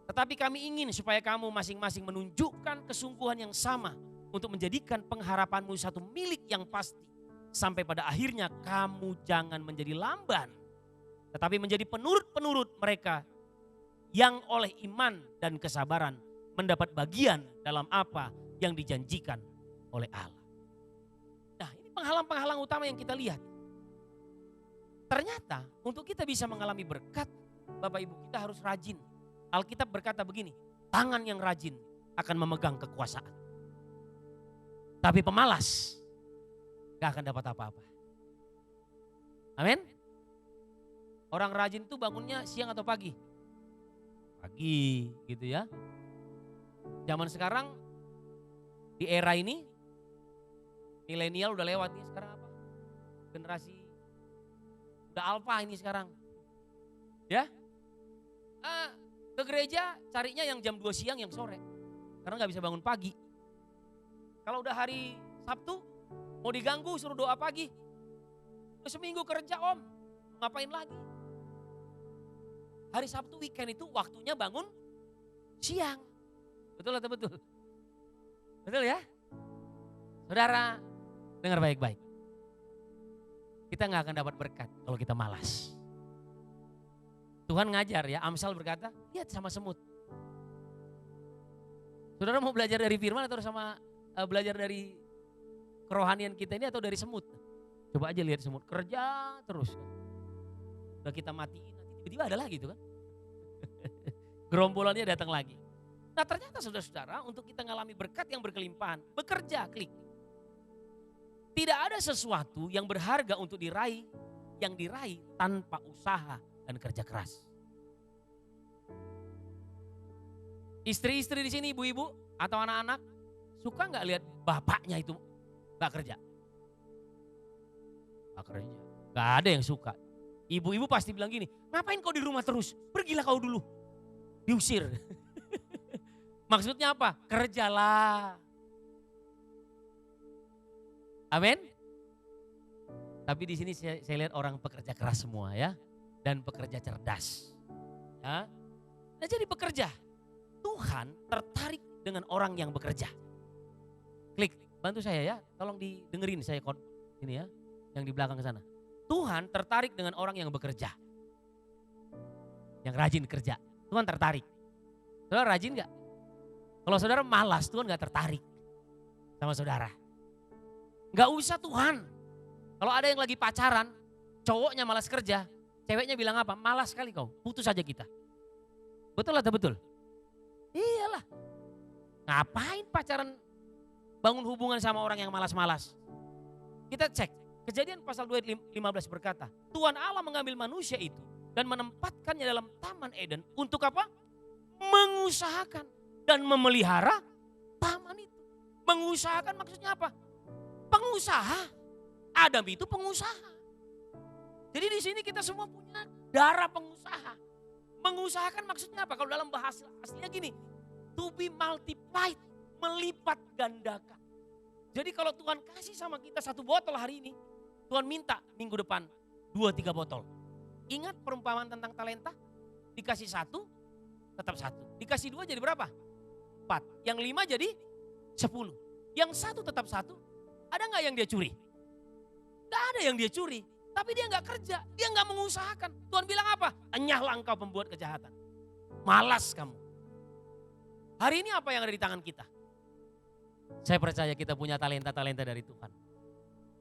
Tetapi kami ingin supaya kamu masing-masing menunjukkan kesungguhan yang sama untuk menjadikan pengharapanmu satu milik yang pasti. Sampai pada akhirnya kamu jangan menjadi lamban. Tetapi menjadi penurut-penurut mereka yang oleh iman dan kesabaran mendapat bagian dalam apa yang dijanjikan oleh Allah. Nah ini penghalang-penghalang utama yang kita lihat. Ternyata untuk kita bisa mengalami berkat, Bapak Ibu kita harus rajin. Alkitab berkata begini, tangan yang rajin akan memegang kekuasaan. Tapi pemalas gak akan dapat apa-apa. Amin. Orang rajin itu bangunnya siang atau pagi? Pagi gitu ya. Zaman sekarang di era ini milenial udah lewat nih, sekarang apa? Generasi udah alfa ini sekarang. Ya. Ke gereja carinya yang jam 2 siang yang sore. Karena nggak bisa bangun pagi. Kalau udah hari Sabtu mau diganggu suruh doa pagi. Udah seminggu kerja om, ngapain lagi? Hari Sabtu weekend itu waktunya bangun siang. Betul atau betul? Betul ya? Saudara, dengar baik-baik. Kita nggak akan dapat berkat kalau kita malas. Tuhan ngajar ya, Amsal berkata, lihat sama semut. Saudara mau belajar dari firman atau sama belajar dari kerohanian kita ini atau dari semut? Coba aja lihat semut, kerja terus. Udah kita matiin, nanti tiba-tiba ada lagi tuh kan. Gerombolannya datang lagi. Nah ternyata saudara-saudara untuk kita ngalami berkat yang berkelimpahan, bekerja, klik. Tidak ada sesuatu yang berharga untuk diraih, yang diraih tanpa usaha dan kerja keras. Istri-istri di sini, ibu-ibu atau anak-anak, suka nggak lihat bapaknya itu nggak kerja? Nggak kerja, nggak ada yang suka. Ibu-ibu pasti bilang gini, ngapain kau di rumah terus? Pergilah kau dulu. Diusir. Maksudnya apa? Kerjalah. Amin. Tapi di sini saya lihat orang pekerja keras semua ya. Dan pekerja cerdas. Ya. Nah jadi bekerja. Tuhan tertarik dengan orang yang bekerja. Klik, bantu saya ya. Tolong didengerin saya ini ya. Yang di belakang sana. Tuhan tertarik dengan orang yang bekerja. Yang rajin kerja. Tuhan tertarik. Saudara rajin gak? Kalau saudara malas, Tuhan gak tertarik sama saudara. Gak usah Tuhan. Kalau ada yang lagi pacaran, cowoknya malas kerja, ceweknya bilang apa? Malas sekali kau, putus aja kita. Betul atau betul? Iyalah. Ngapain pacaran bangun hubungan sama orang yang malas-malas? Kita cek, Kejadian pasal 2 ayat 15 berkata, Tuhan Allah mengambil manusia itu dan menempatkannya dalam Taman Eden untuk apa? Mengusahakan dan memelihara taman itu. Mengusahakan maksudnya apa? Pengusaha. Adam itu pengusaha. Jadi di sini kita semua punya darah pengusaha. Mengusahakan maksudnya apa? Kalau dalam bahasa aslinya gini, to be multiplied, melipat gandakan. Jadi kalau Tuhan kasih sama kita 1 botol hari ini, Tuhan minta minggu depan 2-3 botol. Ingat perumpamaan tentang talenta? Dikasih 1, tetap 1. Dikasih 2 jadi berapa? 4. Yang 5 jadi 10. Yang 1 tetap 1. Ada gak yang dia curi? Gak ada yang dia curi. Tapi dia gak kerja, dia gak mengusahakan. Tuhan bilang apa? Enyahlah engkau pembuat kejahatan. Malas kamu. Hari ini apa yang ada di tangan kita? Saya percaya kita punya talenta-talenta dari Tuhan.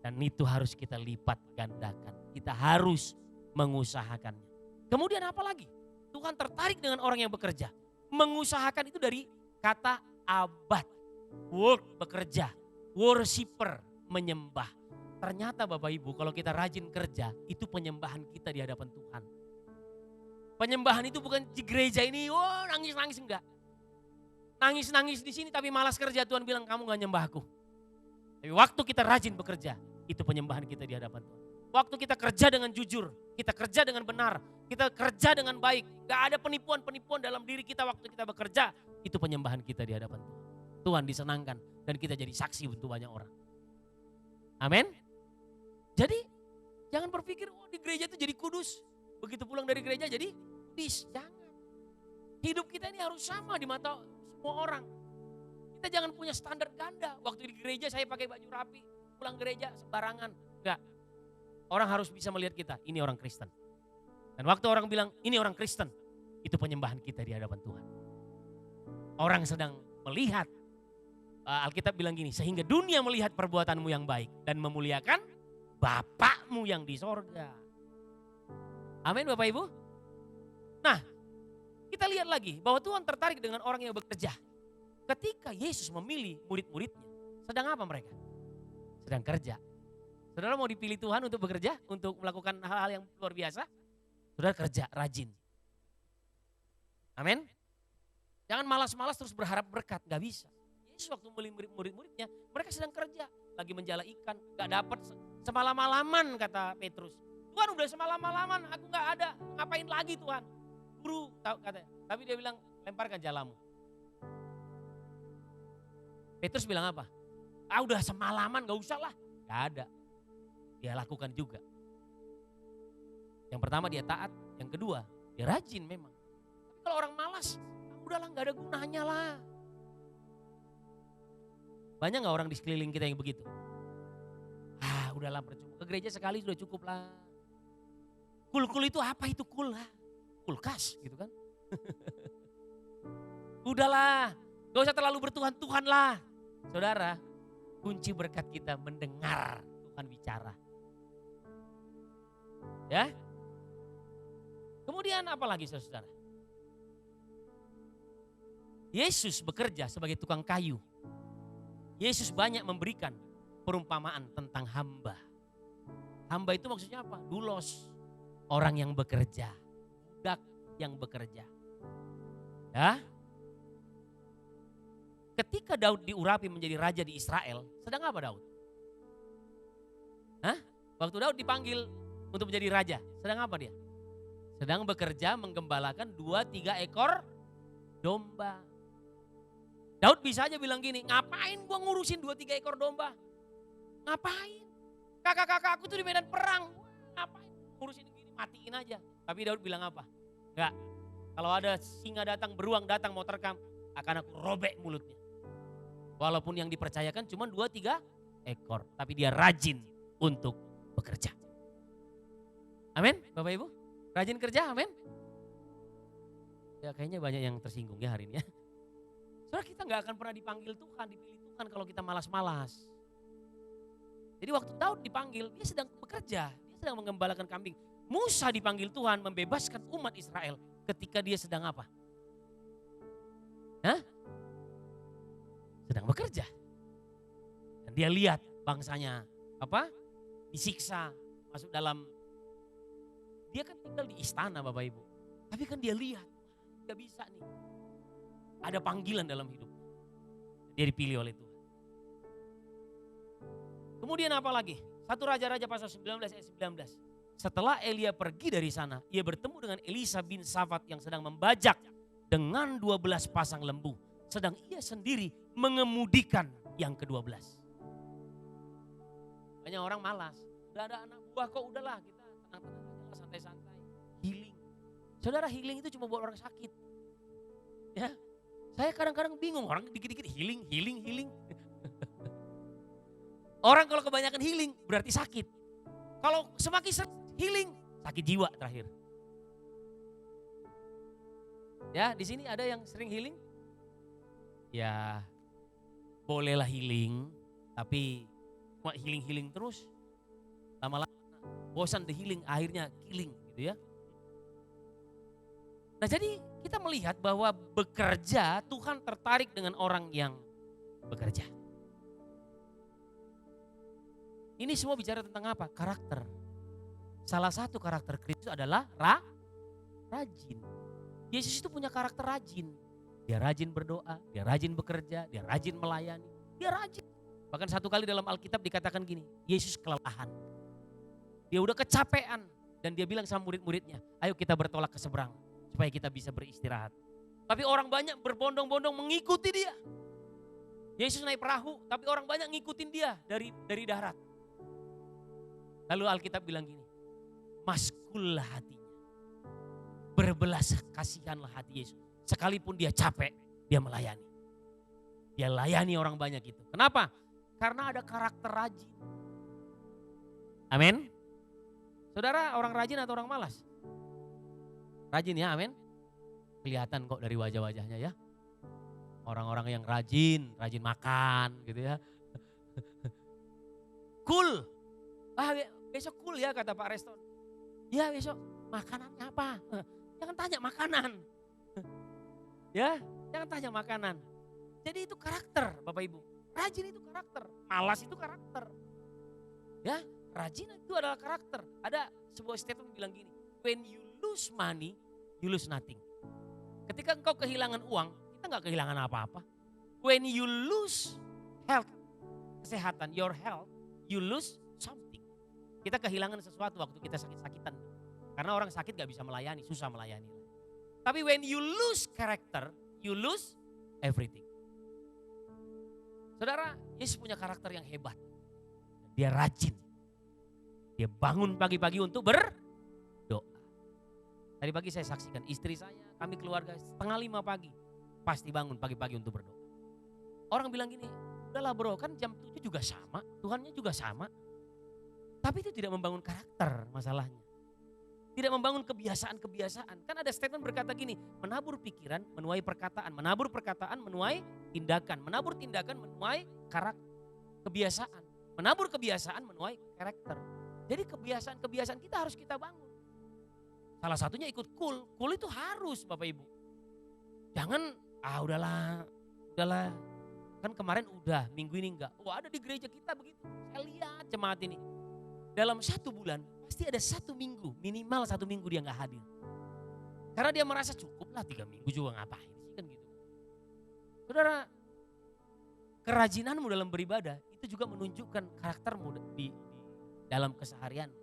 Dan itu harus kita lipat gandakan. Kita harus mengusahakannya. Kemudian apa lagi? Tuhan tertarik dengan orang yang bekerja. Mengusahakan itu dari kata abad. Work, bekerja. Worshipper, menyembah. Ternyata Bapak Ibu kalau kita rajin kerja itu penyembahan kita di hadapan Tuhan. Penyembahan itu bukan di gereja ini, nangis-nangis enggak. Nangis-nangis di sini tapi malas kerja, Tuhan bilang kamu gak nyembah aku. Tapi waktu kita rajin bekerja, itu penyembahan kita di hadapan Tuhan. Waktu kita kerja dengan jujur, kita kerja dengan benar, kita kerja dengan baik. Gak ada penipuan-penipuan dalam diri kita waktu kita bekerja, itu penyembahan kita di hadapan Tuhan. Tuhan disenangkan dan kita jadi saksi untuk banyak orang. Amin. Jadi jangan berpikir di gereja itu jadi kudus. Begitu pulang dari gereja jadi kudus. Jangan. Hidup kita ini harus sama di mata semua orang. Kita jangan punya standar ganda. Waktu di gereja saya pakai baju rapi, pulang gereja sembarangan. Enggak. Orang harus bisa melihat kita, ini orang Kristen. Dan waktu orang bilang ini orang Kristen, itu penyembahan kita di hadapan Tuhan. Orang sedang melihat, Alkitab bilang gini, sehingga dunia melihat perbuatanmu yang baik dan memuliakan Bapakmu yang di sorga. Amin Bapak Ibu. Nah, kita lihat lagi bahwa Tuhan tertarik dengan orang yang bekerja. Ketika Yesus memilih murid-muridnya, sedang apa mereka? Sedang kerja. Saudara mau dipilih Tuhan untuk bekerja, untuk melakukan hal-hal yang luar biasa? Saudara kerja, rajin. Amin. Jangan malas-malas terus berharap berkat, gak bisa. Yesus waktu memilih murid-muridnya, mereka sedang kerja. Lagi menjala ikan, gak dapat semalam-malaman kata Petrus. Tuhan udah semalam-malaman, aku gak ada, ngapain lagi Tuhan? Guru, katanya. Tapi dia bilang, lemparkan jalamu. Petrus bilang apa? Ah udah semalaman, gak usah lah. Gak ada. Dia lakukan juga. Yang pertama dia taat, yang kedua dia rajin memang. Tapi kalau orang malas, udahlah gak ada gunanya lah. Banyak gak orang di sekeliling kita yang begitu? Ah udahlah percuma, ke gereja sekali sudah cukup lah. Kul itu apa itu kul lah? Kulkas gitu kan. Udahlah, gak usah terlalu bertuhan-tuhan lah. Saudara, kunci berkat kita mendengar Tuhan bicara. Ya. Kemudian apa lagi saudara? Yesus bekerja sebagai tukang kayu. Yesus banyak memberikan perumpamaan tentang hamba. Hamba itu maksudnya apa? Doulos. Orang yang bekerja. Budak yang bekerja. Ya. Ketika Daud diurapi menjadi raja di Israel, sedang apa Daud? Hah? Waktu Daud dipanggil untuk menjadi raja, sedang apa dia? Sedang bekerja menggembalakan 2-3 ekor domba. Daud bisa aja bilang gini, ngapain gua ngurusin 2-3 ekor domba? Ngapain? Kakak-kakak aku tuh di medan perang. Ngapain ngurusin gini, matiin aja. Tapi Daud bilang apa? Enggak, kalau ada singa datang, beruang datang mau terkam, akan aku robek mulutnya. Walaupun yang dipercayakan cuma 2-3 ekor. Tapi dia rajin untuk bekerja. Amin Bapak Ibu? Rajin kerja, amin? Ya kayaknya banyak yang tersinggung ya hari ini ya. Saudara kita gak akan pernah dipanggil Tuhan, dipilih Tuhan kalau kita malas-malas. Jadi waktu Daud dipanggil, dia sedang bekerja. Dia sedang menggembalakan kambing. Musa dipanggil Tuhan membebaskan umat Israel ketika dia sedang apa? Hah? Sedang bekerja. Dan dia lihat bangsanya apa? Disiksa, masuk dalam. Dia kan tinggal di istana Bapak Ibu. Tapi kan dia lihat, gak bisa nih. Ada panggilan dalam hidup. Dia dipilih oleh Tuhan. Kemudian apa lagi? 1 Raja-Raja pasal 19 ayat 19. Setelah Elia pergi dari sana, ia bertemu dengan Elisa bin Safat yang sedang membajak dengan 12 pasang lembu. Sedang ia sendiri mengemudikan yang ke-12. Banyak orang malas. Udah ada anak buah kok, udahlah kita tenang-tenang aja lah, santai-santai. Healing. Saudara, healing itu cuma buat orang sakit. Ya, saya kadang-kadang bingung, orang dikit-dikit healing. Orang kalau kebanyakan healing berarti sakit. Kalau semakin sering healing, sakit jiwa terakhir. Ya, di sini ada yang sering healing? Ya, bolehlah healing, tapi cuma healing terus. Lama-lama bosan the healing, akhirnya killing gitu ya. Nah jadi kita melihat bahwa bekerja, Tuhan tertarik dengan orang yang bekerja. Ini semua bicara tentang apa? Karakter. Salah satu karakter Kristus adalah rajin. Yesus itu punya karakter rajin. Dia rajin berdoa, dia rajin bekerja, dia rajin melayani, dia rajin. Bahkan satu kali dalam Alkitab dikatakan gini, Yesus kelelahan. Dia udah kecapean dan dia bilang sama murid-muridnya, ayo kita bertolak ke seberang supaya kita bisa beristirahat. Tapi orang banyak berbondong-bondong mengikuti dia. Yesus naik perahu, tapi orang banyak ngikutin dia dari darat. Lalu Alkitab bilang gini, maskullah hatinya. Berbelas kasihanlah hati Yesus. Sekalipun dia capek, dia melayani. Dia layani orang banyak itu. Kenapa? Karena ada karakter rajin. Amin. Saudara, orang rajin atau orang malas? Rajin ya, amin. Kelihatan kok dari wajah-wajahnya ya. Orang-orang yang rajin makan gitu ya. Cool. Besok cool ya kata Pak Reston. Ya besok makanannya apa? Jangan tanya makanan. Ya, jangan tanya makanan. Jadi itu karakter Bapak Ibu. Rajin itu karakter, malas itu karakter. Ya, rajin itu adalah karakter. Ada sebuah statement bilang gini, when you lose money, you lose nothing. Ketika engkau kehilangan uang, kita nggak kehilangan apa-apa. When you lose health, kesehatan, your health, you lose something. Kita kehilangan sesuatu waktu kita sakit-sakitan. Karena orang sakit gak bisa melayani, susah melayani. Tapi when you lose character, you lose everything. Saudara, Yesus punya karakter yang hebat. Dia rajin. Dia bangun pagi-pagi untuk berdoa. Tadi pagi saya saksikan istri saya, kami keluarga 4:30 pagi. Pasti bangun pagi-pagi untuk berdoa. Orang bilang gini, udahlah bro, kan jam 7 juga sama, Tuhannya juga sama. Tapi itu tidak membangun karakter masalahnya. Tidak membangun kebiasaan-kebiasaan. Kan ada statement berkata gini, menabur pikiran menuai perkataan, menabur perkataan menuai tindakan, menabur tindakan menuai kebiasaan, menabur kebiasaan menuai karakter. Jadi kebiasaan-kebiasaan kita harus kita bangun. Salah satunya ikut kul itu harus Bapak Ibu. Jangan, udahlah, kan kemarin udah, minggu ini enggak. Ada di gereja kita begitu, saya lihat jemaat ini. Dalam 1 bulan pasti ada 1 minggu, minimal 1 minggu dia gak hadir. Karena dia merasa cukup lah 3 minggu juga ngapain sih kan gitu. Saudara, kerajinanmu dalam beribadah itu juga menunjukkan karaktermu di dalam keseharian.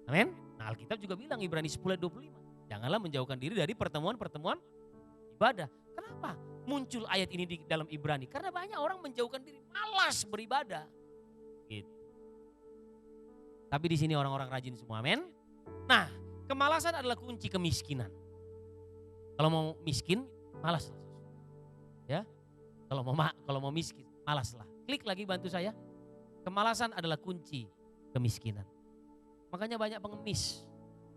Amin. Nah Alkitab juga bilang Ibrani 10:25. Janganlah menjauhkan diri dari pertemuan-pertemuan ibadah. Kenapa muncul ayat ini di dalam Ibrani? Karena banyak orang menjauhkan diri, malas beribadah. Gitu. Tapi di sini orang-orang rajin semua, amin. Nah, kemalasan adalah kunci kemiskinan. Kalau mau miskin, malas. Ya, kalau mau miskin, malaslah. Klik lagi bantu saya. Kemalasan adalah kunci kemiskinan. Makanya banyak pengemis.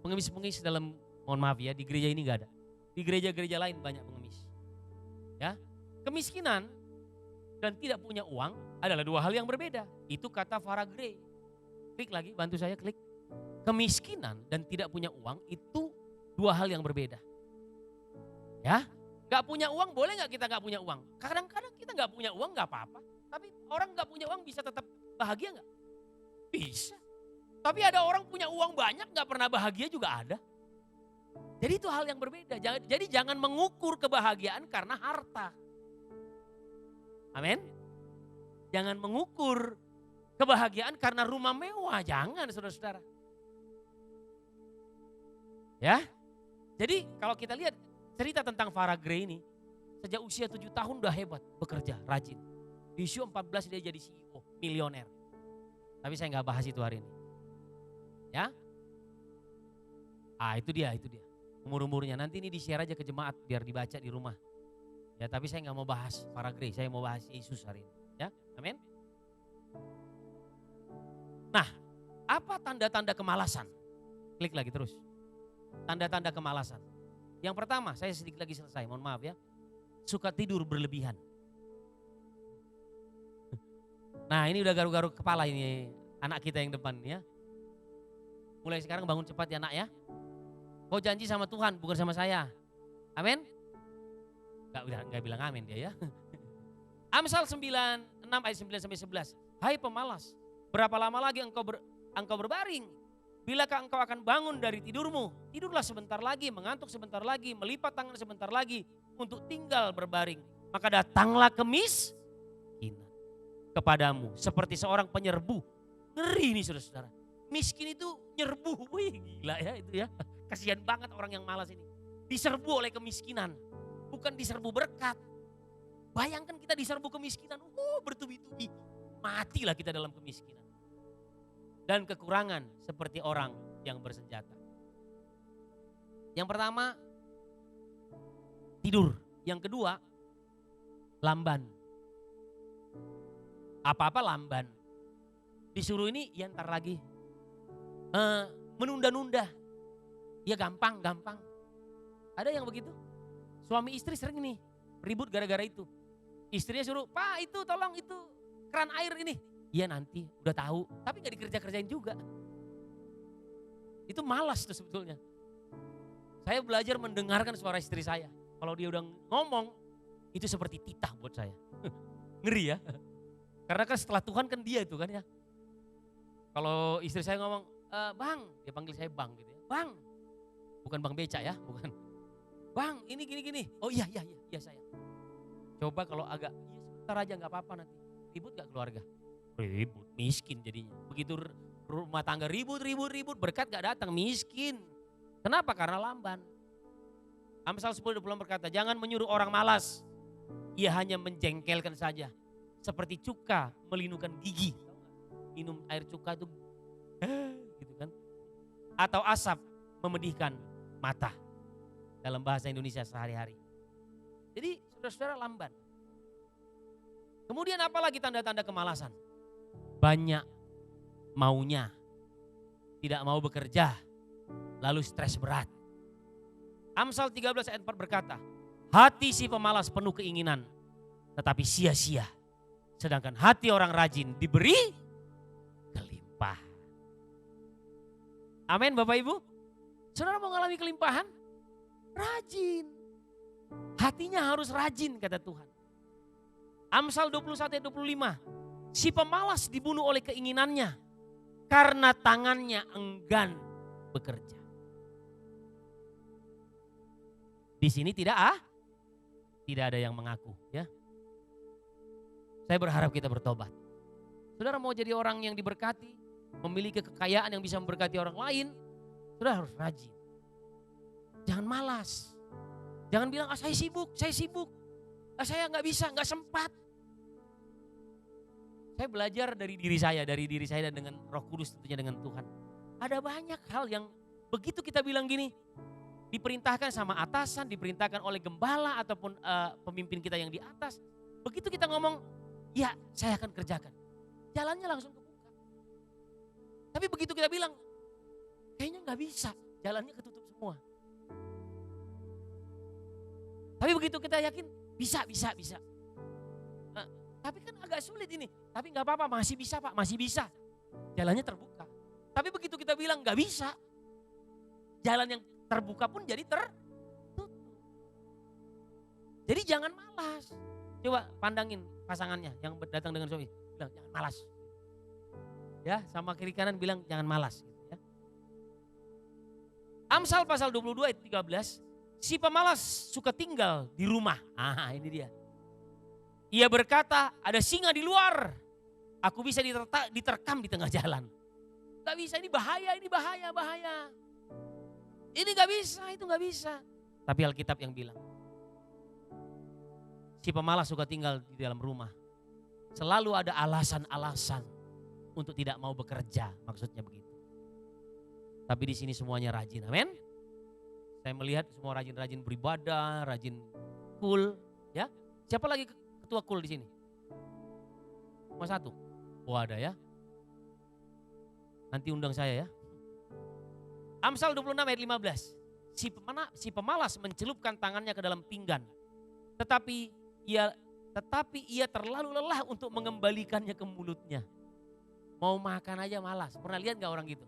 Pengemis dalam, mohon maaf ya, di gereja ini gak ada. Di gereja-gereja lain banyak pengemis. Ya, kemiskinan dan tidak punya uang adalah 2 hal yang berbeda. Itu kata Farah Gray. Klik lagi, bantu saya klik. Kemiskinan dan tidak punya uang itu 2 hal yang berbeda. Ya, gak punya uang boleh gak kita gak punya uang? Kadang-kadang kita gak punya uang gak apa-apa. Tapi orang gak punya uang bisa tetap bahagia gak? Bisa. Tapi ada orang punya uang banyak gak pernah bahagia juga ada. Jadi itu hal yang berbeda. Jadi jangan mengukur kebahagiaan karena harta. Amin. Jangan mengukur kebahagiaan karena rumah mewah, jangan saudara-saudara. Ya, jadi kalau kita lihat cerita tentang Farah Gray ini, sejak usia 7 tahun udah hebat, bekerja, rajin. Di usia 14 dia jadi CEO, milioner. Tapi saya nggak bahas itu hari ini. Ya, itu dia. Umur-umurnya, nanti ini di-share aja ke jemaat biar dibaca di rumah. Ya, tapi saya nggak mau bahas Farah Gray, saya mau bahas Yesus hari ini. Ya, amin. Nah, apa tanda-tanda kemalasan? Klik lagi terus. Tanda-tanda kemalasan. Yang pertama, saya sedikit lagi selesai, mohon maaf ya. Suka tidur berlebihan. Nah ini udah garuk-garuk kepala ini anak kita yang depan ya. Mulai sekarang bangun cepat ya nak ya. Kau janji sama Tuhan bukan sama saya. Amin. Gak bilang amin dia ya. Amsal 9:6 ayat 9-11. Hai pemalas, berapa lama lagi engkau berbaring? Bilakah engkau akan bangun dari tidurmu? Tidurlah sebentar lagi, mengantuk sebentar lagi, melipat tangan sebentar lagi untuk tinggal berbaring. Maka datanglah kemiskinan kepadamu seperti seorang penyerbu. Ngeri nih saudara-saudara. Miskin itu nyerbu, wih gila ya itu ya. Kasihan banget orang yang malas ini. Diserbu oleh kemiskinan, bukan diserbu berkat. Bayangkan kita diserbu kemiskinan, bertubi-tubi. Matilah kita dalam kemiskinan. Dan kekurangan seperti orang yang bersenjata. Yang pertama, tidur. Yang kedua, lamban. Apa-apa lamban. Disuruh ini, ya ntar lagi. Menunda-nunda. Ya gampang. Ada yang begitu? Suami istri sering nih ribut gara-gara itu. Istrinya suruh, Pak itu tolong itu keran air ini. Iya nanti, udah tahu. Tapi gak dikerja-kerjain juga. Itu malas tuh sebetulnya. Saya belajar mendengarkan suara istri saya. Kalau dia udah ngomong, itu seperti titah buat saya. Ngeri ya. Karena kan setelah Tuhan kan dia itu kan ya. Kalau istri saya ngomong, Bang, dia panggil saya Bang gitu ya. Bang, Bukan Bang Beca ya, bukan. Bang, ini gini. Oh iya saya. Coba kalau agak, iya sebentar aja nggak apa-apa nanti. Ribut gak keluarga? Ribut, miskin jadinya. Begitu rumah tangga ribut, berkat gak datang, miskin. Kenapa? Karena lamban. Amsal 10:20 berkata, jangan menyuruh orang malas. Ia hanya menjengkelkan saja. Seperti cuka melindungkan gigi. Minum air cuka itu gitu kan. Atau asap memedihkan mata. Dalam bahasa Indonesia sehari-hari. Jadi saudara-saudara lamban. Kemudian apalagi tanda-tanda kemalasan? Banyak maunya. Tidak mau bekerja. Lalu stres berat. Amsal 13 ayat 4 berkata, hati si pemalas penuh keinginan, tetapi sia-sia. Sedangkan hati orang rajin diberi kelimpah. Amin Bapak Ibu. Saudara mau mengalami kelimpahan? Rajin. Hatinya harus rajin kata Tuhan. Amsal 21 ayat 25. Si pemalas dibunuh oleh keinginannya karena tangannya enggan bekerja. Di sini tidak ada yang mengaku ya. Saya berharap kita bertobat. Saudara mau jadi orang yang diberkati, memiliki kekayaan yang bisa memberkati orang lain, saudara harus rajin. Jangan malas. Jangan bilang saya sibuk. Saya nggak bisa, nggak sempat. Saya belajar dari diri saya dan dengan Roh Kudus tentunya dengan Tuhan. Ada banyak hal yang begitu kita bilang gini, diperintahkan sama atasan, diperintahkan oleh gembala ataupun pemimpin kita yang di atas. Begitu kita ngomong, ya saya akan kerjakan. Jalannya langsung kebuka. Tapi begitu kita bilang, kayaknya nggak bisa, jalannya ketutup semua. Tapi begitu kita yakin, bisa. Nah, tapi kan agak sulit ini. Tapi nggak apa-apa, masih bisa Pak, masih bisa. Jalannya terbuka. Tapi begitu kita bilang nggak bisa, jalan yang terbuka pun jadi tertutup. Jadi jangan malas. Coba pandangin pasangannya yang datang dengan suami, bilang jangan malas. Ya, sama kiri kanan bilang jangan malas. Ya. Amsal pasal 22 ayat 13, si pemalas suka tinggal di rumah. Ini dia. Ia berkata, ada singa di luar. Aku bisa diterkam di tengah jalan. Gak bisa, ini bahaya. Ini gak bisa, itu gak bisa. Tapi Alkitab yang bilang, si pemalas suka tinggal di dalam rumah. Selalu ada alasan-alasan untuk tidak mau bekerja, maksudnya begitu. Tapi di sini semuanya rajin, amin. Saya melihat semua rajin-rajin beribadah, rajin cool, ya. Siapa lagi ketua cool di sini? Cuma satu. Oh ada ya. Nanti undang saya ya. Amsal 26 ayat 15. Si pemalas mencelupkan tangannya ke dalam pinggan. Tetapi ia terlalu lelah untuk mengembalikannya ke mulutnya. Mau makan aja malas. Pernah lihat gak orang gitu?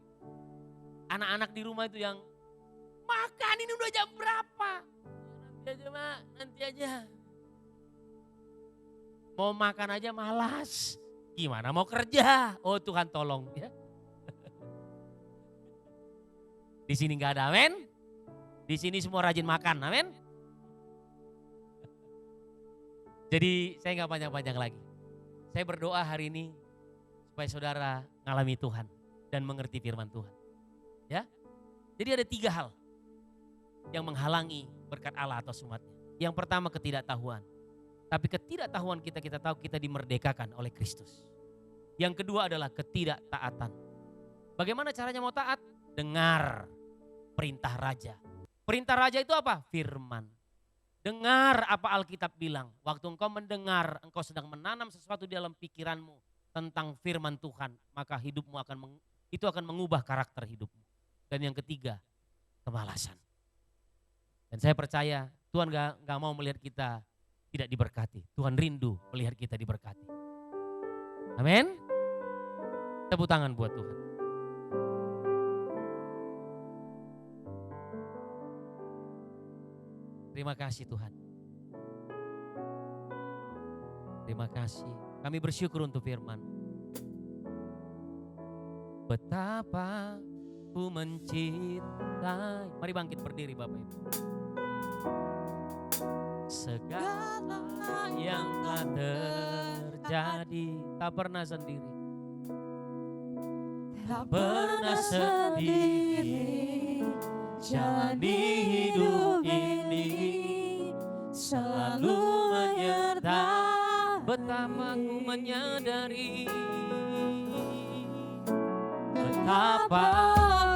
Anak-anak di rumah itu yang makan, ini udah jam berapa? Nanti aja Mak, nanti aja. Mau makan aja malas. Gimana mau kerja? Oh Tuhan tolong ya. Di sini nggak ada, amin. Di sini semua rajin makan, amin. Jadi saya nggak panjang-panjang lagi. Saya berdoa hari ini supaya saudara ngalami Tuhan dan mengerti firman Tuhan. Ya, jadi ada 3 hal yang menghalangi berkat Allah atas umatnya. Yang pertama ketidaktahuan. Tapi ketidaktahuan kita tahu kita dimerdekakan oleh Kristus. Yang kedua adalah ketidaktaatan. Bagaimana caranya mau taat? Dengar perintah raja. Perintah raja itu apa? Firman. Dengar apa Alkitab bilang. Waktu engkau mendengar, engkau sedang menanam sesuatu di dalam pikiranmu tentang firman Tuhan, maka hidupmu itu akan mengubah karakter hidupmu. Dan yang ketiga, kemalasan. Dan saya percaya Tuhan gak mau melihat kita tidak diberkati. Tuhan rindu melihat kita diberkati. Amin. Tepuk tangan buat Tuhan. Terima kasih Tuhan. Terima kasih. Kami bersyukur untuk firman. Betapa Ku mencintai. Mari bangkit berdiri Bapak Ibu. Segala yang telah terjadi tak pernah sendiri. Tak pernah sendiri. Jalani hidup ini selalu menyertai. Betapa ku menyadari, betapa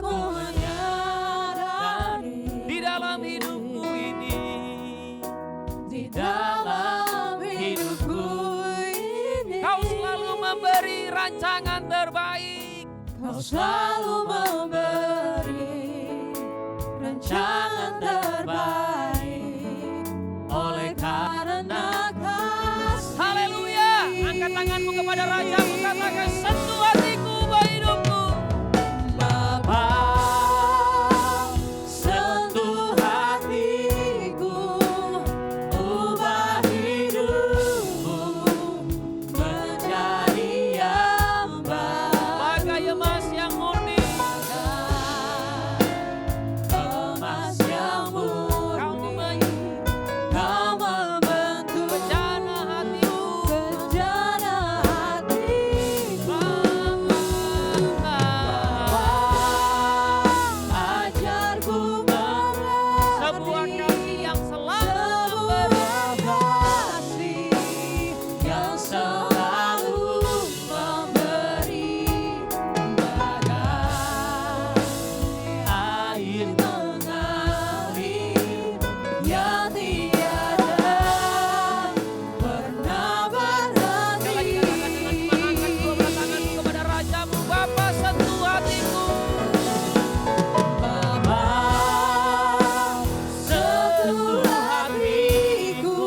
ku menyadari di dalam hidupku ini, di dalam hidupku ini, Kau selalu memberi rancangan terbaik. Kau selalu memberi rancangan terbaik oleh karena kasih. Haleluya. Angkat tanganmu kepada Rajamu, katakan sentuh hatiku, ubah hidupku. Bapa, sentuh hatiku, ubah hidupku menjadi yang baru. Bagai emas yang murni, Emas yang Kau murni, Kau membentuk bejana hatiku. bejana hatiku. Ajarku Sebuah mengerti kasih yang selalu sebuah kasih yang selalu memberi, bagai air mengalir yang tiada pernah Sekali lagi katakan dengan iman, angkat kedua tanganmu kepada Rajamu. Bapa, sentuh hatiku. Bapa, sentuh hatiku,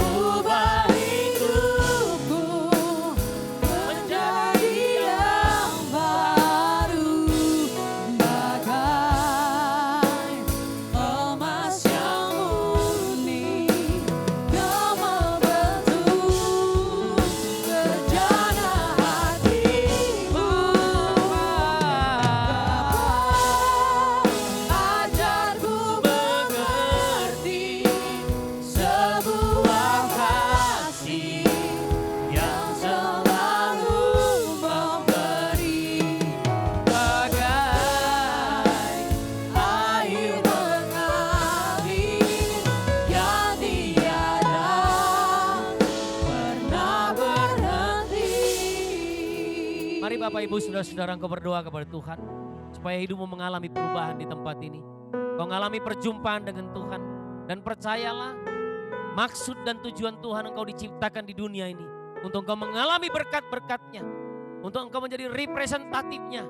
ubah hidupku menjadi yang baru, bagai emas yang murni. Kau membentuk bejana hatiku. Ajarku mengerti sebuah kasih yang selalu memberi, bagai air mengalir yang tiada pernah berhenti. Mari Bapak Ibu saudara-saudara, engkau berdoa kepada Tuhan supaya hidupmu mengalami perubahan di tempat ini. Kau mengalami perjumpaan dengan Tuhan. Dan percayalah, maksud dan tujuan Tuhan engkau diciptakan di dunia ini untuk engkau mengalami berkat-berkatnya, untuk engkau menjadi representatifnya,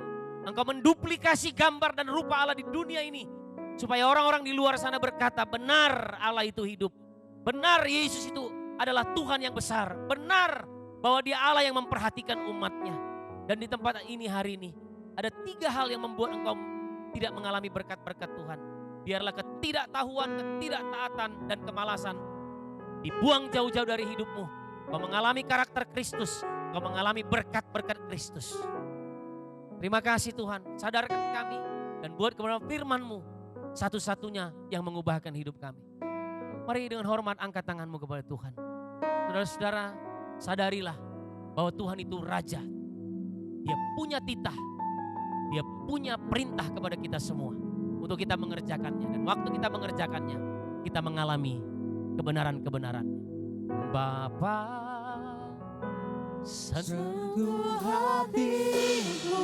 engkau menduplikasi gambar dan rupa Allah di dunia ini, supaya orang-orang di luar sana berkata, benar Allah itu hidup, benar Yesus itu adalah Tuhan yang besar, benar bahwa Dia Allah yang memperhatikan umatnya. Dan di tempat ini hari ini ada 3 hal yang membuat engkau tidak mengalami berkat-berkat Tuhan. Biarlah ketidaktahuan, ketidaktaatan dan kemalasan dibuang jauh-jauh dari hidupmu. Kau mengalami karakter Kristus, kau mengalami berkat-berkat Kristus. Terima kasih Tuhan, sadarkan kami dan buat kebenaran firman-Mu satu-satunya yang mengubahkan hidup kami. Mari dengan hormat angkat tanganmu kepada Tuhan. Saudara-saudara, sadarilah bahwa Tuhan itu Raja. Dia punya titah, Dia punya perintah kepada kita semua untuk kita mengerjakannya. Dan waktu kita mengerjakannya, kita mengalami kebenaran-kebenaran. Bapa, Sentuh hatiku,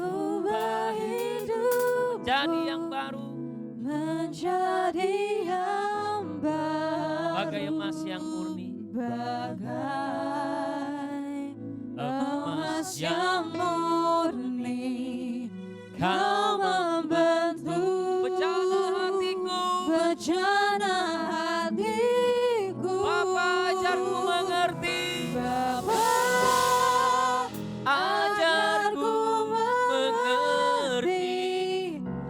ubah hidupku jadi yang baru, menjadi yang baru, bagai emas yang murni, bagai emas yang murni. Kau membentuk bejana hatiku. bejana hatiku. Bapa, ajarku mengerti, Bapa, ajarku mengerti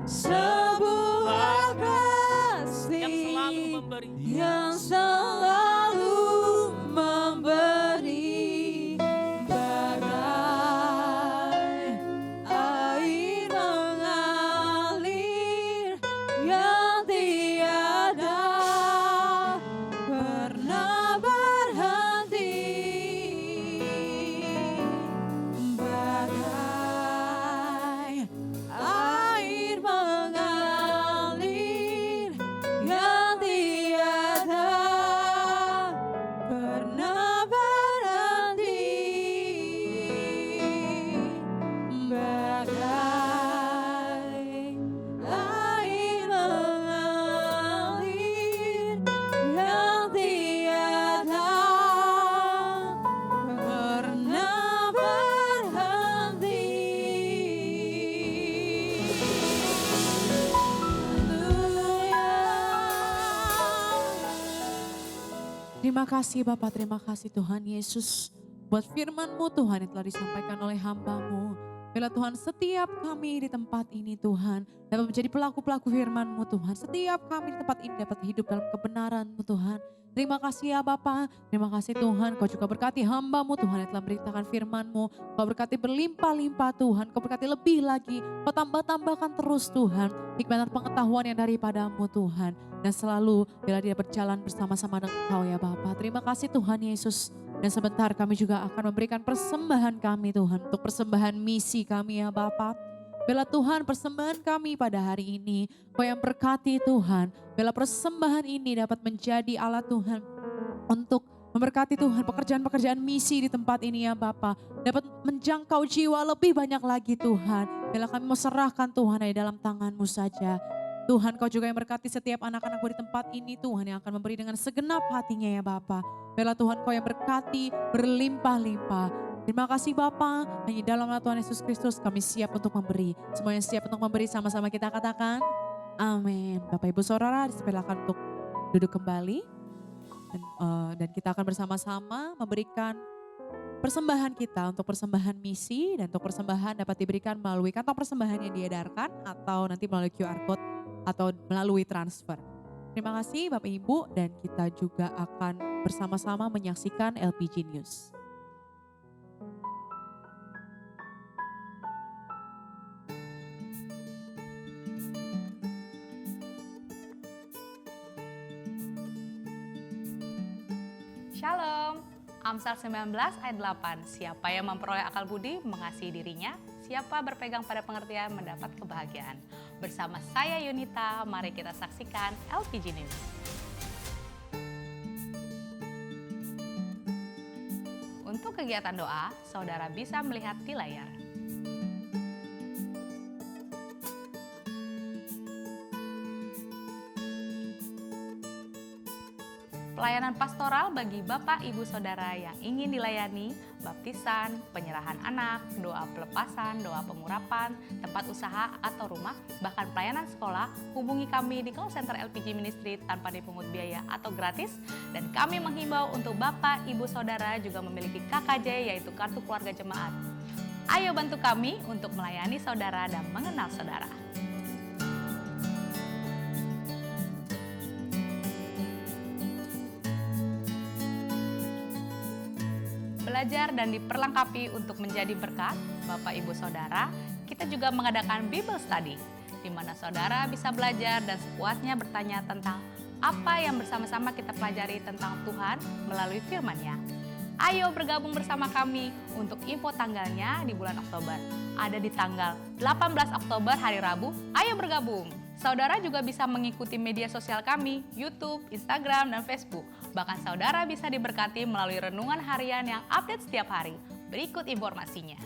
sebuah kasih yang selalu memberi. yang selalu memberi, pernah berhenti. Bagai air mengalir yang tiada pernah berhenti. Terima kasih Bapak, terima kasih Tuhan Yesus buat firman-Mu Tuhan yang telah disampaikan oleh hamba-Mu. Bila Tuhan setiap kami di tempat ini Tuhan dapat menjadi pelaku-pelaku firman-Mu Tuhan. Setiap kami di tempat ini dapat hidup dalam kebenaran-Mu Tuhan. Terima kasih ya Bapa, terima kasih Tuhan. Kau juga berkati hamba-Mu Tuhan yang telah memberitakan firman-Mu. Kau berkati berlimpah-limpah Tuhan, Kau berkati lebih lagi. Kau tambah-tambahkan terus Tuhan hikmat dan pengetahuan yang daripada-Mu Tuhan. Dan selalu bila dia berjalan bersama-sama dengan Kau ya Bapa. Terima kasih Tuhan Yesus. Dan sebentar kami juga akan memberikan persembahan kami Tuhan. Untuk persembahan misi kami ya Bapa. Bila Tuhan persembahan kami pada hari ini, Kau yang berkati Tuhan. Bila persembahan ini dapat menjadi alat Tuhan untuk memberkati Tuhan pekerjaan-pekerjaan misi di tempat ini ya Bapa. Dapat menjangkau jiwa lebih banyak lagi Tuhan. Bila kami mau serahkan Tuhan di dalam tangan-Mu saja. Tuhan Kau juga yang berkati setiap anak-anak-Mu di tempat ini Tuhan yang akan memberi dengan segenap hatinya ya Bapa. Bila Tuhan Kau yang berkati berlimpah-limpah. Terima kasih Bapa, hanya dalam nama Tuhan Yesus Kristus kami siap untuk memberi. Semua yang siap untuk memberi sama-sama kita katakan, amin. Bapak Ibu Saudara dipersilakan untuk duduk kembali. Dan kita akan bersama-sama memberikan persembahan kita untuk persembahan misi. Dan untuk persembahan dapat diberikan melalui kantong persembahan yang diedarkan atau nanti melalui QR Code atau melalui transfer. Terima kasih Bapak Ibu dan kita juga akan bersama-sama menyaksikan LPG News. Shalom, Amsal 19 ayat 8. Siapa yang memperoleh akal budi mengasihi dirinya, siapa berpegang pada pengertian mendapat kebahagiaan. Bersama saya Yunita, mari kita saksikan LPG News. Untuk kegiatan doa, saudara bisa melihat di layar. Pelayanan pastoral bagi Bapak Ibu Saudara yang ingin dilayani, baptisan, penyerahan anak, doa pelepasan, doa pengurapan, tempat usaha atau rumah, bahkan pelayanan sekolah, hubungi kami di call center LPG Ministry tanpa dipungut biaya atau gratis. Dan kami menghimbau untuk Bapak Ibu Saudara juga memiliki KKJ yaitu Kartu Keluarga Jemaat. Ayo bantu kami untuk melayani saudara dan mengenal saudara. Belajar dan diperlengkapi untuk menjadi berkat, Bapak Ibu Saudara, kita juga mengadakan Bible Study, di mana saudara bisa belajar dan sepuasnya bertanya tentang apa yang bersama-sama kita pelajari tentang Tuhan melalui firman-Nya. Ayo bergabung bersama kami untuk info tanggalnya di bulan Oktober. Ada di tanggal 18 Oktober hari Rabu, ayo bergabung. Saudara juga bisa mengikuti media sosial kami, YouTube, Instagram, dan Facebook. Bahkan saudara bisa diberkati melalui renungan harian yang update setiap hari. Berikut informasinya.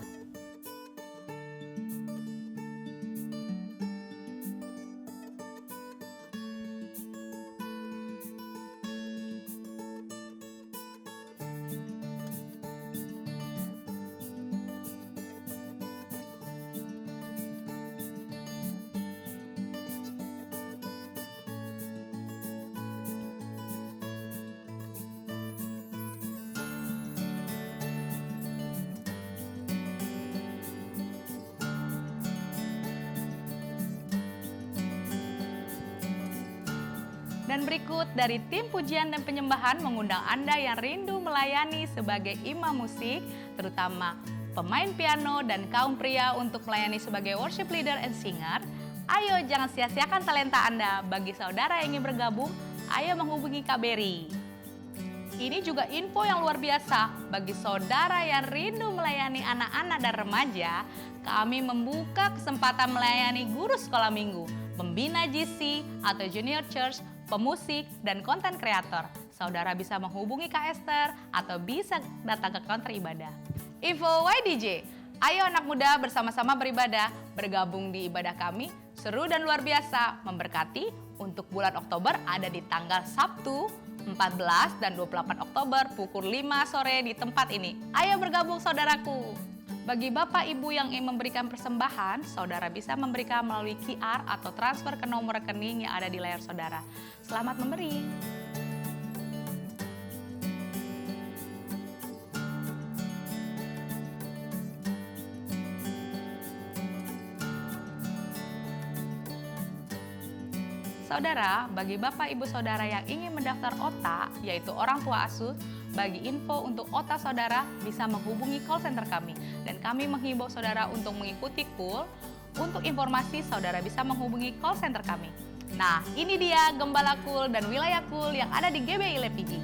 Dan berikut dari tim pujian dan penyembahan mengundang Anda yang rindu melayani sebagai imam musik, terutama pemain piano dan kaum pria untuk melayani sebagai worship leader and singer. Ayo jangan sia-siakan talenta Anda. Bagi saudara yang ingin bergabung, ayo menghubungi KBRI. Ini juga info yang luar biasa bagi saudara yang rindu melayani anak-anak dan remaja. Kami membuka kesempatan melayani guru sekolah minggu, pembina GC atau Junior Church, pemusik, dan konten kreator. saudara bisa menghubungi Kak Esther atau bisa datang ke counter ibadah. Info YDJ, ayo anak muda bersama-sama beribadah, bergabung di ibadah kami, seru dan luar biasa, memberkati. Untuk bulan Oktober ada di tanggal Sabtu 14 dan 28 Oktober pukul 5 sore di tempat ini. Ayo bergabung saudaraku. Bagi Bapak Ibu yang ingin memberikan persembahan, saudara bisa memberikan melalui QR atau transfer ke nomor rekening yang ada di layar saudara. Selamat memberi. Saudara, bagi Bapak Ibu Saudara yang ingin mendaftar OTA, yaitu orang tua asuh, bagi info untuk OTA saudara bisa menghubungi call center kami. Dan kami menghimbau saudara untuk mengikuti KUL. Untuk informasi saudara bisa menghubungi call center kami. Nah, ini dia Gembala KUL dan wilayah KUL yang ada di GBI Lepiji.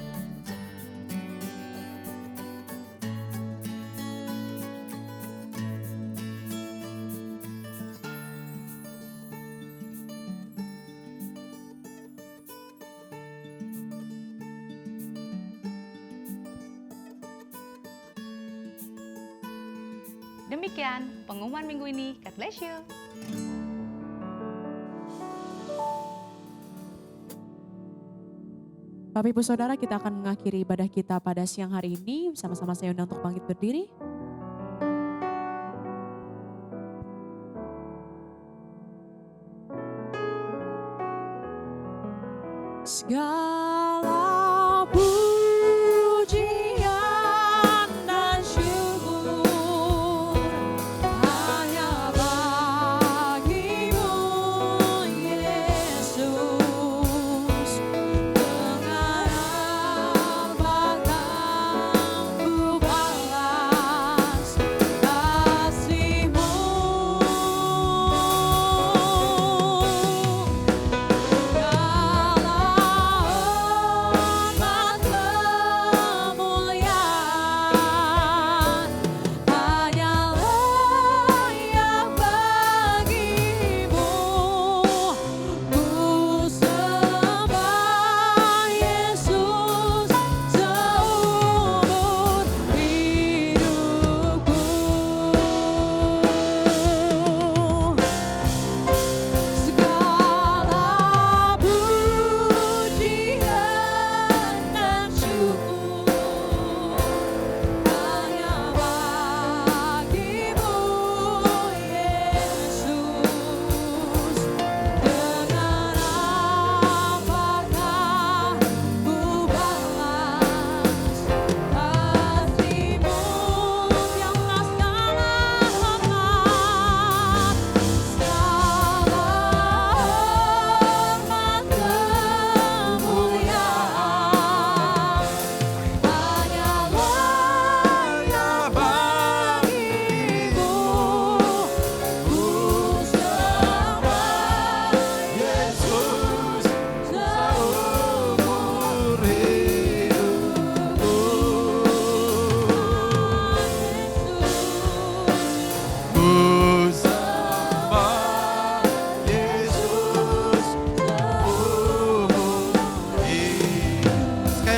Demikian pengumuman minggu ini. God bless you. Bapak Ibu Saudara, kita akan mengakhiri ibadah kita pada siang hari ini. Sama-sama saya undang untuk bangkit berdiri. Segala pujian dan syukur hanya bagimu, Yesus. Dengan apakah ku balas kasih-Mu?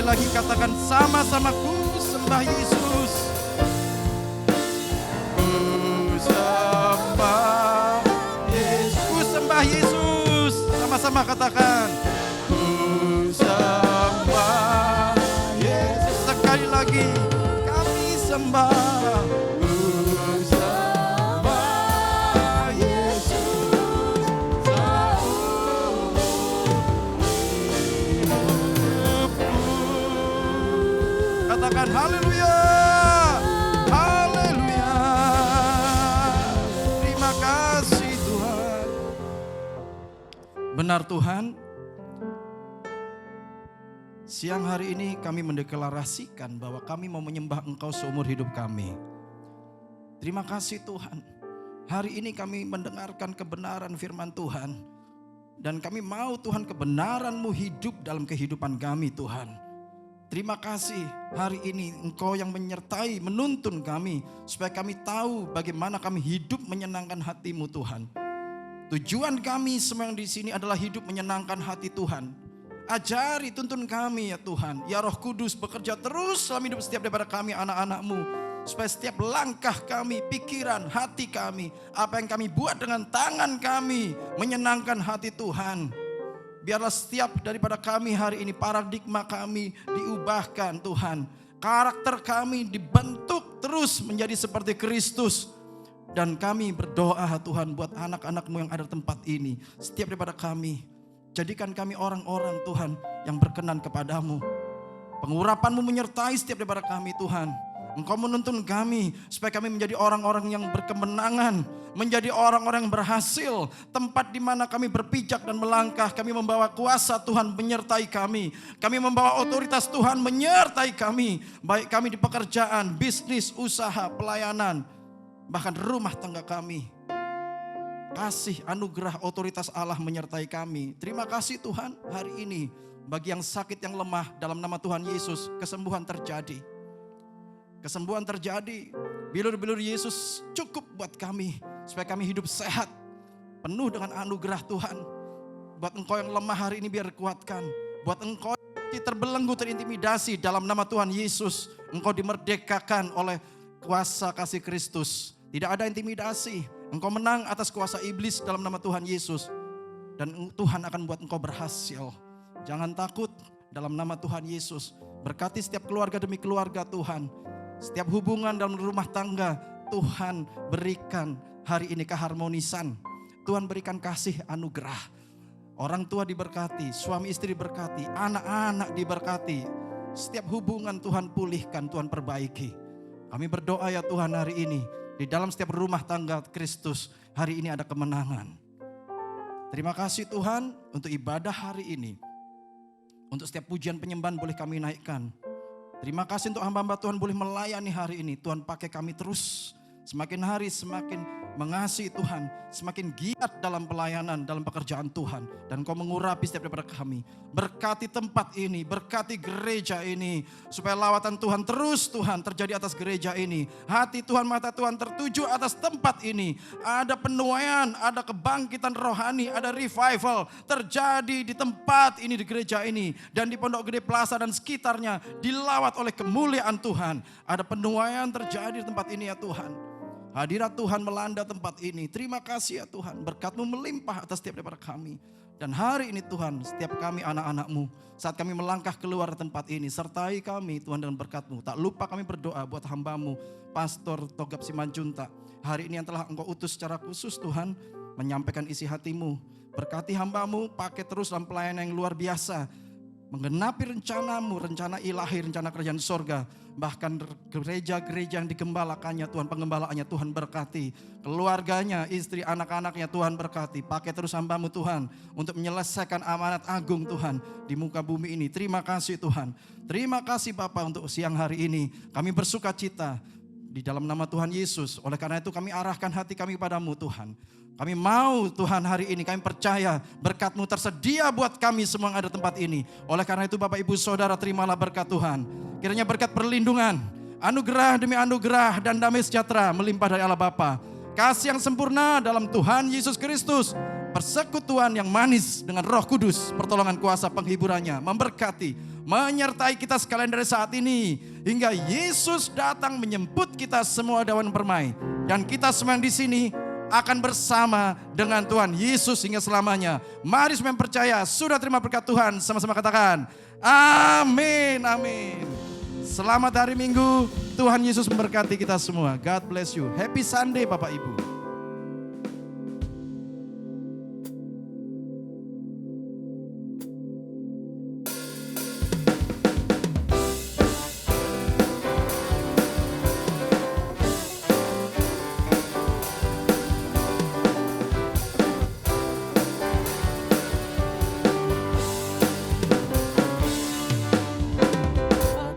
lagi katakan sama-sama, ku sembah Yesus. Ku sembah Yesus. Ku sembah Yesus. Sama-sama katakan. Ku sembah Yesus. Sekali lagi kami sembah. Katakan haleluya, haleluya. Terima kasih Tuhan. Benar Tuhan, siang hari ini kami mendeklarasikan bahwa kami mau menyembah Engkau seumur hidup kami. Terima kasih Tuhan. Hari ini kami mendengarkan kebenaran firman Tuhan. Dan kami mau Tuhan kebenaran-Mu hidup dalam kehidupan kami Tuhan. Terima kasih hari ini Engkau yang menyertai, menuntun kami. Supaya kami tahu bagaimana kami hidup menyenangkan hati-Mu Tuhan. Tujuan kami semua yang di sini adalah hidup menyenangkan hati Tuhan. Ajari, tuntun kami ya Tuhan. Ya Roh Kudus bekerja terus dalam hidup setiap daripada kami anak-anak-Mu. Supaya setiap langkah kami, pikiran, hati kami, apa yang kami buat dengan tangan kami, menyenangkan hati Tuhan. Biarlah setiap daripada kami hari ini, paradigma kami diubahkan Tuhan. Karakter kami dibentuk terus menjadi seperti Kristus. Dan kami berdoa Tuhan buat anak-anak-Mu yang ada di tempat ini. Setiap daripada kami, jadikan kami orang-orang Tuhan yang berkenan kepadamu. Pengurapan-Mu menyertai setiap daripada kami Tuhan. Engkau menuntun kami supaya kami menjadi orang-orang yang berkemenangan. Menjadi orang-orang yang berhasil. Tempat di mana kami berpijak dan melangkah, kami membawa kuasa Tuhan menyertai kami. Kami membawa otoritas Tuhan menyertai kami. Baik kami di pekerjaan, bisnis, usaha, pelayanan, bahkan rumah tangga kami. Kasih, anugerah, otoritas Allah menyertai kami. Terima kasih Tuhan hari ini. Bagi yang sakit, yang lemah, dalam nama Tuhan Yesus, kesembuhan terjadi. Kesembuhan terjadi. Bilur-bilur Yesus cukup buat kami. Supaya kami hidup sehat. Penuh dengan anugerah Tuhan. Buat engkau yang lemah hari ini biar kuatkan. Buat engkau yang terbelenggu, terintimidasi, dalam nama Tuhan Yesus, engkau dimerdekakan oleh kuasa kasih Kristus. Tidak ada intimidasi. Engkau menang atas kuasa iblis dalam nama Tuhan Yesus. Dan Tuhan akan buat engkau berhasil. Jangan takut dalam nama Tuhan Yesus. Berkati setiap keluarga demi keluarga Tuhan. Setiap hubungan dalam rumah tangga Tuhan berikan hari ini keharmonisan. Tuhan berikan kasih anugerah. Orang tua diberkati, suami istri diberkati, anak-anak diberkati. Setiap hubungan Tuhan pulihkan, Tuhan perbaiki. Kami berdoa ya Tuhan hari ini. Di dalam setiap rumah tangga Kristus, hari ini ada kemenangan. Terima kasih Tuhan untuk ibadah hari ini. Untuk setiap pujian penyembahan boleh kami naikkan. Terima kasih untuk hamba-hamba Tuhan boleh melayani hari ini. Tuhan pakai kami terus. Semakin hari semakin mengasihi Tuhan. Semakin giat dalam pelayanan, dalam pekerjaan Tuhan. Dan Kau mengurapi setiap daripada kami. Berkati tempat ini, berkati gereja ini. Supaya lawatan Tuhan terus Tuhan terjadi atas gereja ini. Hati Tuhan, mata Tuhan tertuju atas tempat ini. Ada penuaian, ada kebangkitan rohani, ada revival terjadi di tempat ini, di gereja ini. Dan di Pondok Gede Plaza dan sekitarnya dilawat oleh kemuliaan Tuhan. Ada penuaian terjadi di tempat ini ya Tuhan. Hadirat Tuhan melanda tempat ini. Terima kasih ya Tuhan. Berkat-Mu melimpah atas setiap daripada kami. Dan hari ini Tuhan, setiap kami anak-anak-Mu, saat kami melangkah keluar tempat ini, sertai kami Tuhan dengan berkat-Mu. Tak lupa kami berdoa buat hamba-Mu, Pastor Togap Simanjuntak. Hari ini yang telah Engkau utus secara khusus Tuhan, menyampaikan isi hati-Mu. Berkati hamba-Mu, pakai terus dalam pelayanan yang luar biasa. Menggenapi rencana-Mu, rencana ilahi, rencana kerajaan sorga. Bahkan gereja-gereja yang digembalakannya Tuhan, pengembalaannya Tuhan berkati. Keluarganya, istri, anak-anaknya Tuhan berkati. Pakai terus hamba-Mu Tuhan untuk menyelesaikan amanat agung Tuhan di muka bumi ini. Terima kasih Tuhan. Terima kasih Bapa untuk siang hari ini. Kami bersuka cita di dalam nama Tuhan Yesus. Oleh karena itu kami arahkan hati kami padamu Tuhan. Kami mau Tuhan hari ini, kami percaya berkat-Mu tersedia buat kami semua yang ada di tempat ini. Oleh karena itu Bapak Ibu Saudara, terimalah berkat Tuhan. Kiranya berkat perlindungan, anugerah demi anugerah dan damai sejahtera melimpah dari Allah Bapa. Kasih yang sempurna dalam Tuhan Yesus Kristus. Persekutuan yang manis dengan Roh Kudus, pertolongan kuasa penghiburannya, memberkati, menyertai kita sekalian dari saat ini. Hingga Yesus datang menjemput kita semua dewan permai. Dan kita semua yang di sini akan bersama dengan Tuhan Yesus hingga selamanya. Mari semua yang percaya sudah terima berkat Tuhan, sama-sama katakan amin, amin. Selamat hari Minggu, Tuhan Yesus memberkati kita semua. God bless you. Happy Sunday Bapak Ibu.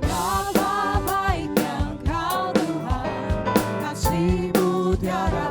Betapa baiknya Engkau Tuhan, kasih-Mu tiada